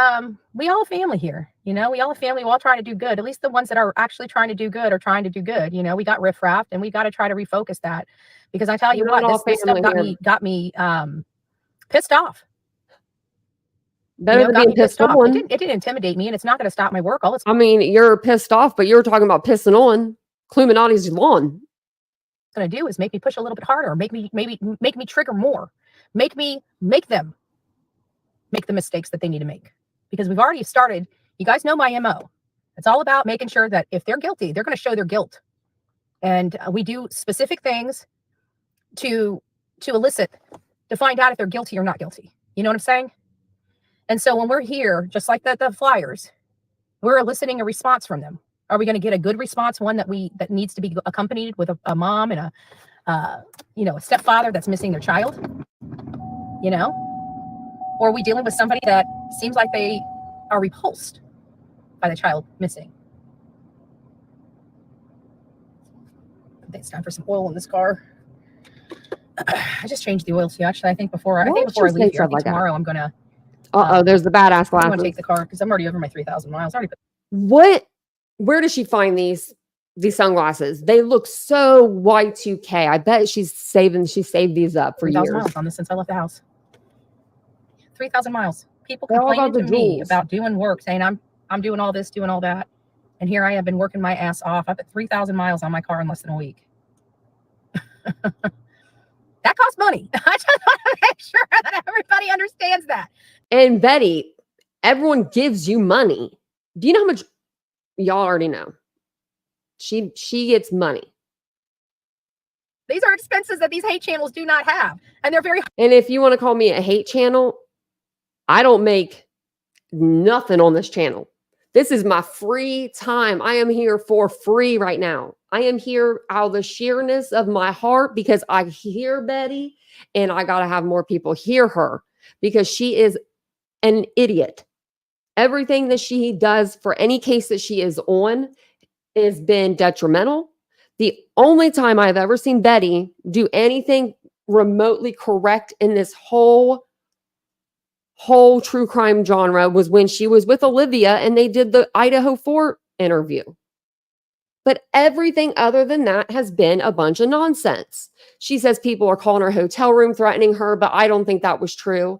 we all a family here, we all a family. We're all trying to do good. At least the ones that are actually trying to do good are trying to do good. We got riffraff, and we got to try to refocus that, because I tell you what, this stuff got me pissed off.
Better than being pissed on.
It didn't intimidate me, and it's not going to stop my work.
I mean, you're pissed off, but you're talking about pissing on Cluminati's lawn.
Going to do is make me push a little bit harder, make me trigger more, make them make the mistakes that they need to make, because we've already started. You guys know my MO. It's all about making sure that if they're guilty, they're going to show their guilt, and we do specific things to elicit, to find out if they're guilty or not guilty. You know what I'm saying? And so when we're here, just like the flyers, we're eliciting a response from them. Are we going to get a good response, one that needs to be accompanied with a mom and a stepfather that's missing their child? Or are we dealing with somebody that seems like they are repulsed by the child missing? I think it's time for some oil in this car. I just changed the oil too. Actually, I think before I leave here, tomorrow I'm gonna.
There's the badass glasses.
I'm gonna take the car because I'm already over my 3,000 miles.
Where does she find these sunglasses? They look so Y2K. I bet she saved these up for years.
3,000 miles on this since I left the house. 3,000 miles. People complaining to me about doing work, saying I'm doing all this, doing all that, and here I have been working my ass off. I put 3,000 miles on my car in less than a week. That costs money. I just want to make sure that everybody understands that.
And Betty, everyone gives you money. Do you know how much? Y'all already know. She gets money.
These are expenses that these hate channels do not have, and they're very.
And if you want to call me a hate channel, I don't make nothing on this channel. This is my free time. I am here for free right now. I am here out of the sheerness of my heart because I hear Betty, and I got to have more people hear her because she is an idiot. Everything that she does for any case that she is on has been detrimental. The only time I've ever seen Betty do anything remotely correct in this whole true crime genre was when she was with Olivia and they did the Idaho 4 interview. But everything other than that has been a bunch of nonsense. She says people are calling her hotel room, threatening her, but I don't think that was true.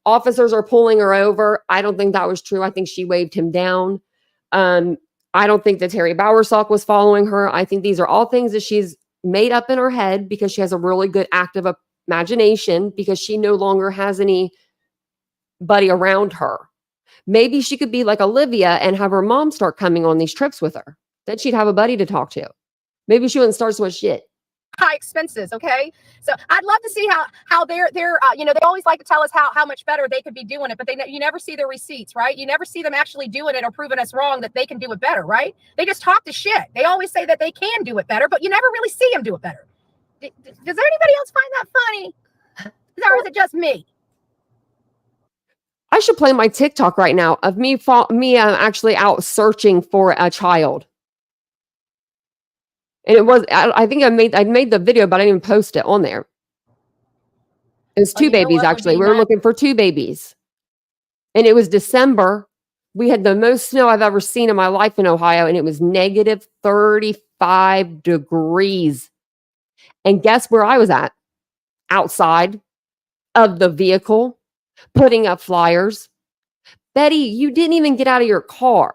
Officers are pulling her over. I don't think that was true. I think she waved him down. I don't think that Terry Bowersock was following her. I think these are all things that she's made up in her head because she has a really good active imagination because she no longer has anybody around her. Maybe she could be like Olivia and have her mom start coming on these trips with her. Then she'd have a buddy to talk to. Maybe she wouldn't start so much shit.
High expenses, okay? So I'd love to see how they're they always like to tell us how much better they could be doing it, but you never see their receipts, right? You never see them actually doing it or proving us wrong that they can do it better, right? They just talk to shit. They always say that they can do it better, but you never really see them do it better. Does anybody else find that funny? Or is it just me?
I should play my TikTok right now of me actually out searching for a child. And it was, I think I made the video, but I didn't even post it on there. It was two babies, actually. We were looking for two babies. And it was December. We had the most snow I've ever seen in my life in Ohio, and it was negative 35 degrees. And guess where I was at? Outside of the vehicle, putting up flyers. Betty, you didn't even get out of your car.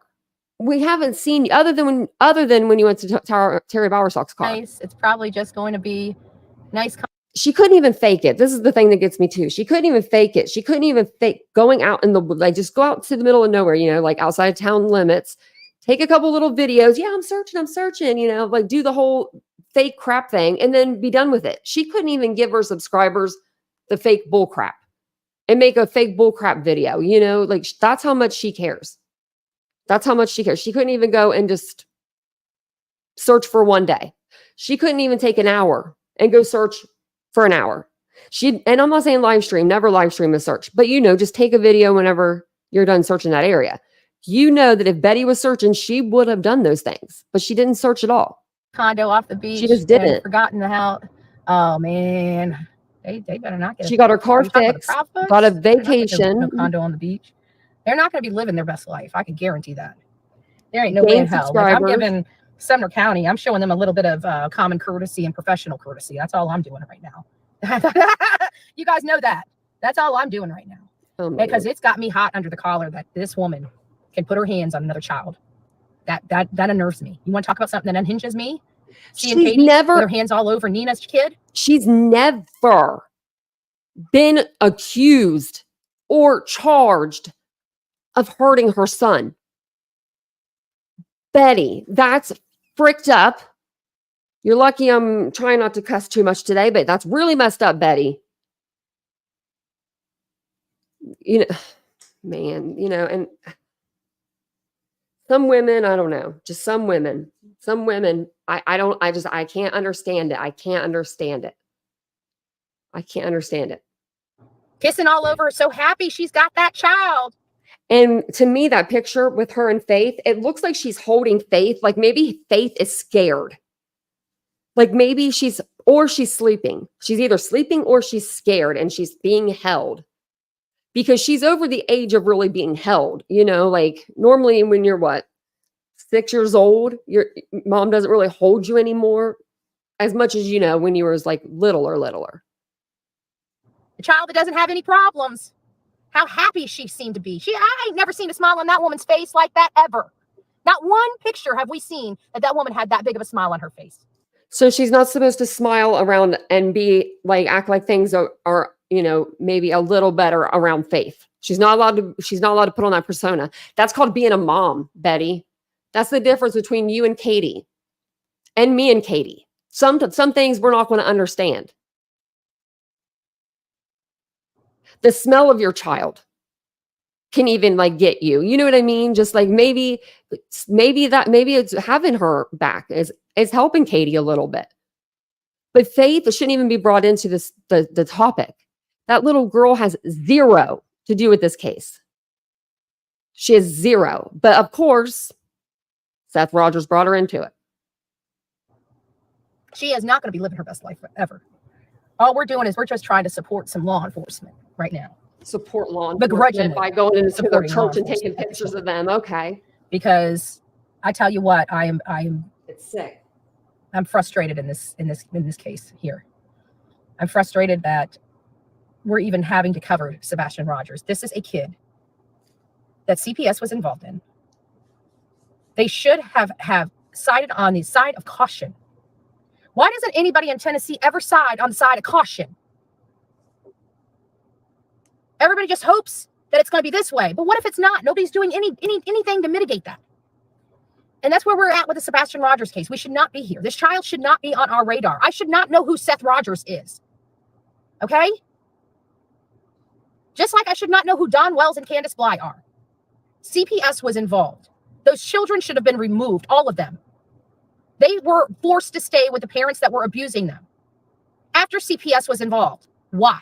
We haven't seen you other than when you went to Terry Bowersock's car.
Nice. It's probably just going to be nice.
She couldn't even fake it. This is the thing that gets me too. She couldn't even fake it. She couldn't even fake going out in the just go out to the middle of nowhere, like outside of town limits, take a couple little videos. Yeah, I'm searching, do the whole fake crap thing and then be done with it. She couldn't even give her subscribers the fake bull crap and make a fake bull crap video, you know, like that's how much she cares. That's how much she cares. She couldn't even go and just search for one day. She couldn't even take an hour and go search for an hour. And I'm not saying live stream, never live stream a search, but you know, just take a video whenever you're done searching that area. You know that if Betty was searching, she would have done those things, but she didn't search at all.
Condo off the beach.
She just didn't.
Forgotten how. Oh man, they better not get.
She got her car fixed, got a vacation.
No condo on the beach. They're not going to be living their best life. I can guarantee that. There ain't no way in hell. Like, I'm giving Sumner County, I'm showing them a little bit of common courtesy and professional courtesy. That's all I'm doing right now. You guys know that. That's all I'm doing right now. Oh, because it's got me hot under the collar that this woman can put her hands on another child. That unnerves me. You want to talk about something that unhinges me? She's Katie never with her hands all over Nina's kid.
She's never been accused or charged of hurting her son. Betty, that's fricked up. You're lucky I'm trying not to cuss too much today, but that's really messed up, Betty. You know, man, you know, and some women, I don't know, just some women, I can't understand it. I can't understand it. I can't understand it.
Kissing all over her, so happy she's got that child.
And to me, that picture with her and Faith, it looks like she's holding Faith. Like maybe Faith is scared. Like maybe she's sleeping. She's either sleeping or she's scared and she's being held. Because she's over the age of really being held. You know, like normally when you're 6 years old, your mom doesn't really hold you anymore as much as, you know, when you were like littler.
A child that doesn't have any problems. How happy she seemed to be. I ain't never seen a smile on that woman's face like that ever. Not one picture have we seen that woman had that big of a smile on her face.
So she's not supposed to smile around and be like, act like things are, you know, maybe a little better around Faith. She's not allowed to put on that persona. That's called being a mom, Betty. That's the difference between you and Katie and me and Katie. Some things we're not going to understand. The smell of your child can even like get you. You know what I mean? Just like maybe it's having her back is helping Katie a little bit. But Faith shouldn't even be brought into this the topic. That little girl has zero to do with this case. She has zero. But of course, Seth Rogers brought her into it.
She is not going to be living her best life ever. All we're doing is we're just trying to support some law enforcement right now.
Support law enforcement by going into their church and taking pictures of them. Okay.
Because I tell you what,
it's sick.
I'm frustrated in this case here. I'm frustrated that we're even having to cover Sebastian Rogers. This is a kid that CPS was involved in. They should have sided on the side of caution. Why doesn't anybody in Tennessee ever side on the side of caution? Everybody just hopes that it's going to be this way. But what if it's not? Nobody's doing anything to mitigate that. And that's where we're at with the Sebastian Rogers case. We should not be here. This child should not be on our radar. I should not know who Seth Rogers is. Okay? Just like I should not know who Don Wells and Candace Bly are. CPS was involved. Those children should have been removed, all of them. They were forced to stay with the parents that were abusing them. After CPS was involved. Why?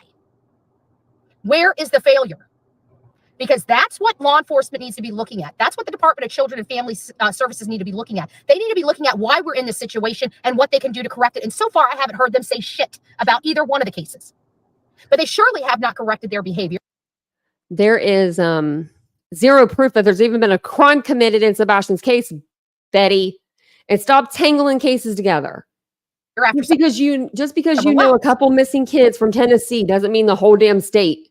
Where is the failure? Because that's what law enforcement needs to be looking at. That's what the Department of Children and Family Services need to be looking at. They need to be looking at why we're in this situation and what they can do to correct it. And so far, I haven't heard them say shit about either one of the cases. But they surely have not corrected their behavior. There is
zero proof that there's even been a crime committed in Sebastian's case, Betty. And stop tangling cases together. Just because you know a couple missing kids from Tennessee doesn't mean the whole damn state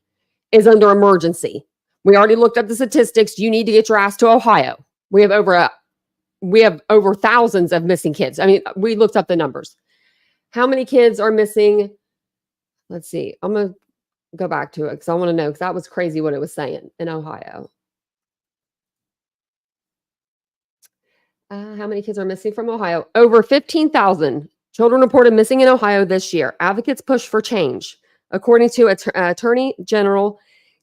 is under emergency. We already looked up the statistics. You need to get your ass to Ohio. We have over thousands of missing kids. I mean, we looked up the numbers. How many kids are missing? Let's see. I'm going to go back to it because I want to know, because that was crazy what it was saying in Ohio. How many kids are missing from Ohio? Over 15,000 Children reported missing in Ohio this year. Advocates push for change. According to Attorney General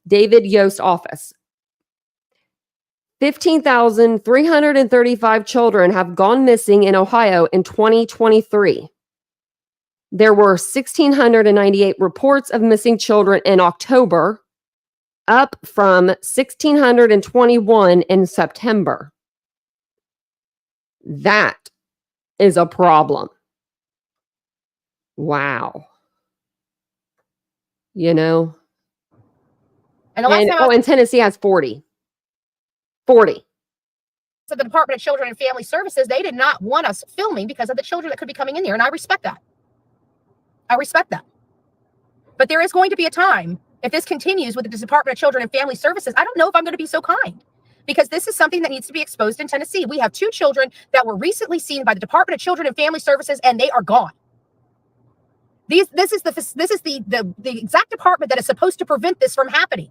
David Yost's office, 15,335 children have gone missing in Ohio in 2023. There were 1,698 reports of missing children in October, up from 1,621 in September. That is a problem. Wow. You know?
And the last time
and Tennessee has 40. 40.
So the Department of Children and Family Services, they did not want us filming because of the children that could be coming in here. And I respect that. I respect that. But there is going to be a time, if this continues with the Department of Children and Family Services, I don't know if I'm going to be so kind. Because this is something that needs to be exposed in Tennessee. We have 2 children that were recently seen by the Department of Children and Family Services, and they are gone. This is the exact department that is supposed to prevent this from happening.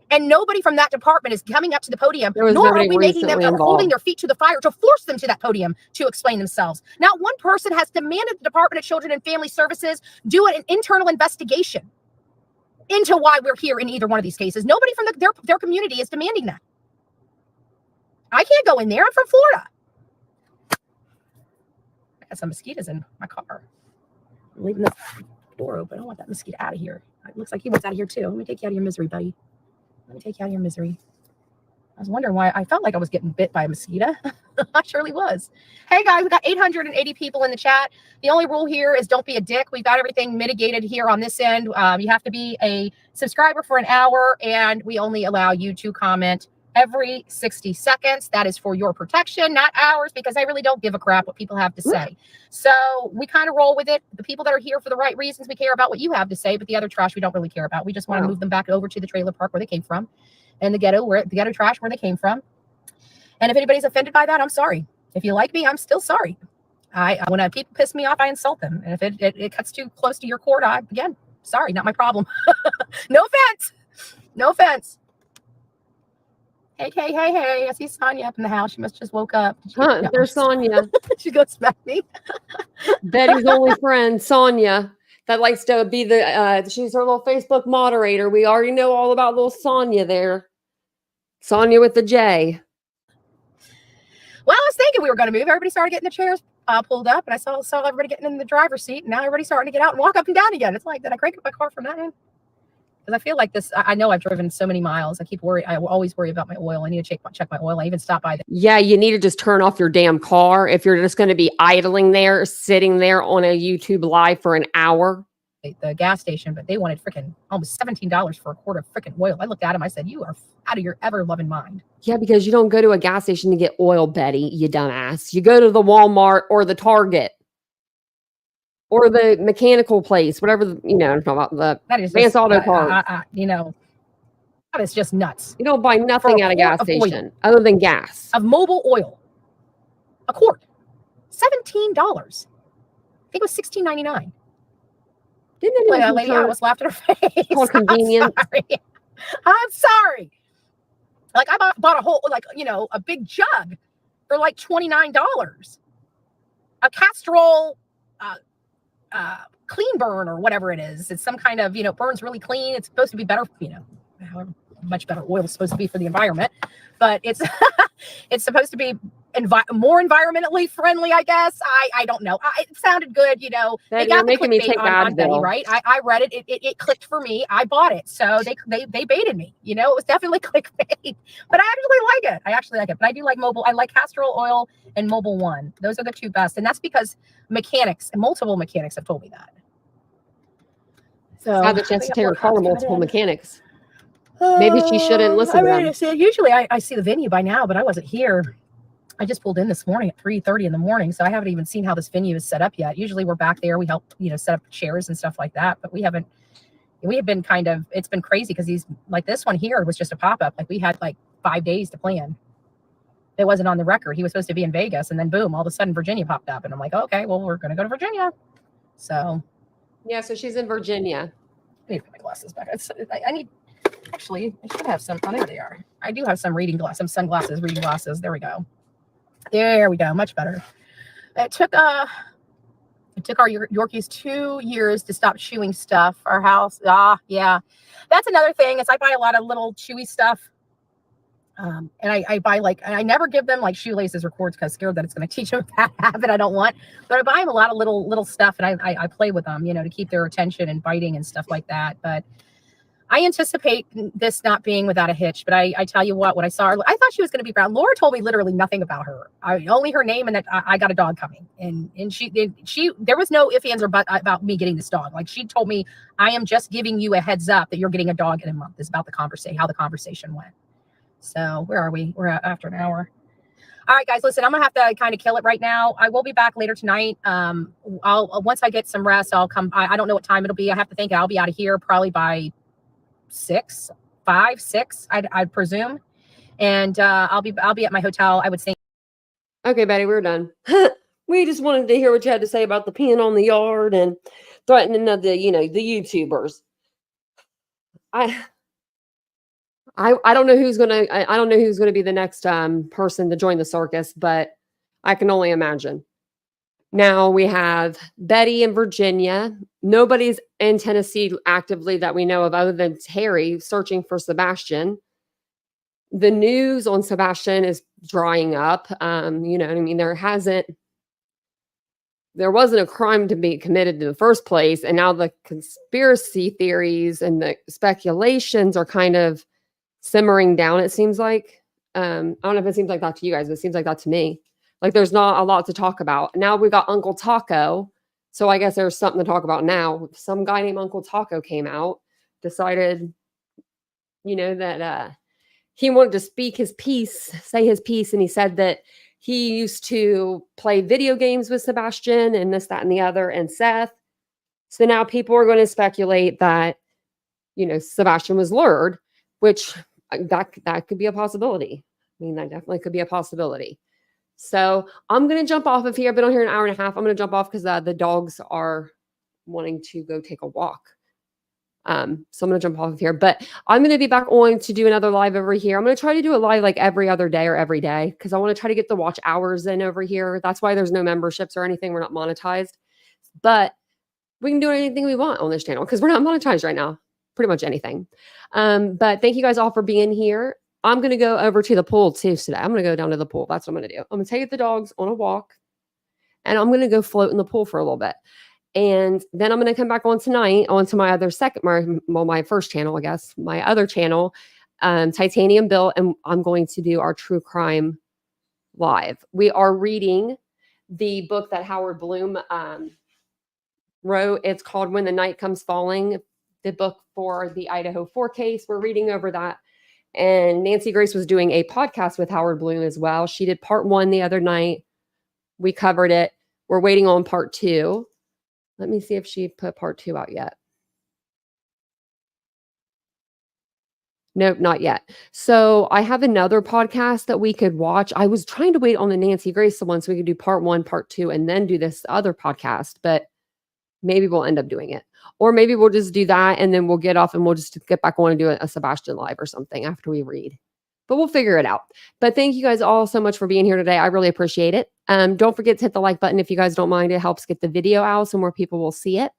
And nobody from that department is coming up to the podium, nor are we making them holding their feet to the fire to force them to that podium to explain themselves. Not one person has demanded the Department of Children and Family Services do an internal investigation into why we're here in either one of these cases. Nobody from their community is demanding that. I can't go in there. I'm from Florida. I got some mosquitoes in my car. I'm leaving the door open. I don't want that mosquito out of here. It looks like he wants out of here too. Let me take you out of your misery, buddy. Let me take you out of your misery. I was wondering why I felt like I was getting bit by a mosquito. I surely was. Hey guys, we got 880 people in the chat. The only rule here is don't be a dick. We've got everything mitigated here on this end. You have to be a subscriber for an hour, and we only allow you to comment every 60 seconds. That is for your protection, not ours, because I really don't give a crap what people have to say. So we kind of roll with it. The people that are here for the right reasons, we care about what you have to say, but the other trash we don't really care about. We just want to move them back over to the trailer park where they came from, and the ghetto trash where they came from. And if anybody's offended by that, I'm sorry. If you like me, I'm still sorry. When people piss me off, I insult them. And if it cuts too close to your cord, again, sorry, not my problem. No offense. No offense. Hey, I see Sonia up in the house. She must just woke up.
There's Sonia.
She goes smack me.
Betty's only friend, Sonia, that likes to be she's her little Facebook moderator. We already know all about little Sonia there. Sonia with the J.
Well, I was thinking we were going to move. Everybody started getting the chairs pulled up, and I saw everybody getting in the driver's seat, and now everybody's starting to get out and walk up and down again. It's like, did I crank up my car from that end? Because I feel like this, I know I've driven so many miles. I always worry about my oil. I need to check my oil. I even stop by.
Yeah, you need to just turn off your damn car if you're just going to be idling there, sitting there on a YouTube live for an hour.
The gas station, but they wanted freaking almost $17 for a quart of freaking oil. I looked at him. I said, you are out of your ever-loving mind.
Yeah, because you don't go to a gas station to get oil, Betty, you dumbass. You go to the Walmart or the Target. Or the mechanical place, whatever, I'm talking about the advanced auto parts.
That is just nuts.
You don't buy nothing at a gas station other than gas.
Of mobile oil. A quart. $17. I think it was $16.99.
Didn't
that lady almost laughed at her face.
More convenient.
I'm sorry. Like I bought a whole, a big jug for like $29. A Castrol clean burn or whatever it is. It's some kind of, burns really clean. It's supposed to be better, however much better oil is supposed to be for the environment, but it's it's supposed to be more environmentally friendly, I guess. I don't know. It sounded good,
They got the clickbait on
Betty, right? I read it. It clicked for me. I bought it. So they baited me. It was definitely clickbait. But I actually like it. But I do like mobile. I like Castrol oil and Mobil 1. Those are the 2 best. And that's because multiple mechanics have told me that. So
I had the chance to take her car to multiple mechanics. Maybe she shouldn't listen to them.
Usually I see the venue by now, but I wasn't here. I just pulled in this morning at 3:30 in the morning, so I haven't even seen how this venue is set up yet. Usually we're back there. We help, set up chairs and stuff like that, but we have been it's been crazy because this one here was just a pop-up. Like we had 5 days to plan. It wasn't on the record. He was supposed to be in Vegas, and then boom, all of a sudden Virginia popped up, and I'm like, okay, well, we're going to go to Virginia. So.
Yeah, so she's in Virginia.
I need to put my glasses back. I should have some. Oh, there they are. I do have some reading glasses. There we go. Much better. It took It took our Yorkies 2 years to stop chewing stuff. Our house, yeah. That's another thing is I buy a lot of little chewy stuff. And I buy I never give them like shoelaces or cords because I'm scared that it's going to teach them a bad habit I don't want. But I buy them a lot of little stuff and I play with them, to keep their attention and biting and stuff like that. But I anticipate this not being without a hitch, but I tell you what I saw her, I thought she was going to be brown. Laura told me literally nothing about her. Only her name and that I got a dog coming. And there was no ifs, ands, or buts about me getting this dog. Like she told me, I am just giving you a heads up that you're getting a dog in a month. It's about how the conversation went. So where are we? We're after an hour. All right, guys, listen, I'm gonna have to kind of kill it right now. I will be back later tonight. Once I get some rest, I'll come. I don't know what time it'll be. I have to think. I'll be out of here probably by 6, I'd presume. And I'll be at my hotel, I would think.
Okay, Betty, we're done. We just wanted to hear what you had to say about the peeing on the yard and threatening of the YouTubers. I don't know who's gonna be the next person to join the circus, but I can only imagine. Now we have Betty in Virginia. Nobody's in Tennessee actively that we know of other than Terry searching for Sebastian. The news on Sebastian is drying up. You know what I mean? There wasn't a crime to be committed in the first place. And now the conspiracy theories and the speculations are kind of simmering down, it seems like. I don't know if it seems like that to you guys, but it seems like that to me. Like there's not a lot to talk about. Now we got Uncle Taco. So I guess there's something to talk about now. Some guy named Uncle Taco came out, decided, that he wanted to speak his piece, say his piece. And he said that he used to play video games with Sebastian and this, that, and the other, and Seth. So now people are going to speculate that, Sebastian was lured, which that could be a possibility. I mean, that definitely could be a possibility. So I'm going to jump off of here. I've been on here an hour and a half. I'm going to jump off because the dogs are wanting to go take a walk. So I'm going to jump off of here, but I'm going to be back on to do another live over here. I'm going to try to do a live like every other day or every day because I want to try to get the watch hours in over here. That's why there's no memberships or anything. We're not monetized, but we can do anything we want on this channel because we're not monetized right now. Pretty much anything. But thank you guys all for being here. I'm going to go over to the pool too today. I'm going to go down to the pool. That's what I'm going to do. I'm going to take the dogs on a walk and I'm going to go float in the pool for a little bit. And then I'm going to come back on tonight onto my other my first channel, I guess, my other channel, Titanium Bill. And I'm going to do our true crime live. We are reading the book that Howard Bloom wrote. It's called When the Night Comes Falling, the book for the Idaho 4 case. We're reading over that. And Nancy Grace was doing a podcast with Howard Bloom as well. She did part 1 the other night. We covered it. We're waiting on part 2. Let me see if she put part 2 out yet. Nope, not yet. So I have another podcast that we could watch. I was trying to wait on the Nancy Grace one so we could do part 1, part 2, and then do this other podcast, but maybe we'll end up doing it. Or maybe we'll just do that and then we'll get off and we'll just get back on and do a Sebastian live or something after we read. But we'll figure it out. But thank you guys all so much for being here today. I really appreciate it. Don't forget to hit the like button if you guys don't mind. It helps get the video out so more people will see it.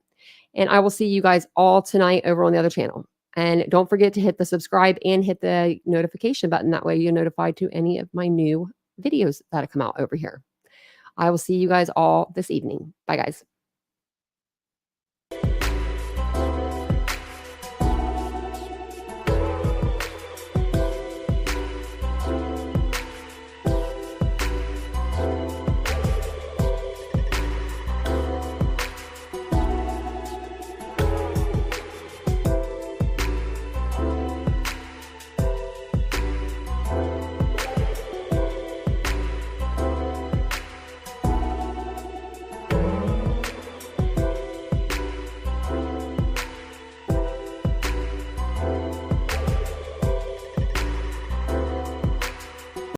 And I will see you guys all tonight over on the other channel. And don't forget to hit the subscribe and hit the notification button. That way you're notified to any of my new videos that come out over here. I will see you guys all this evening. Bye, guys.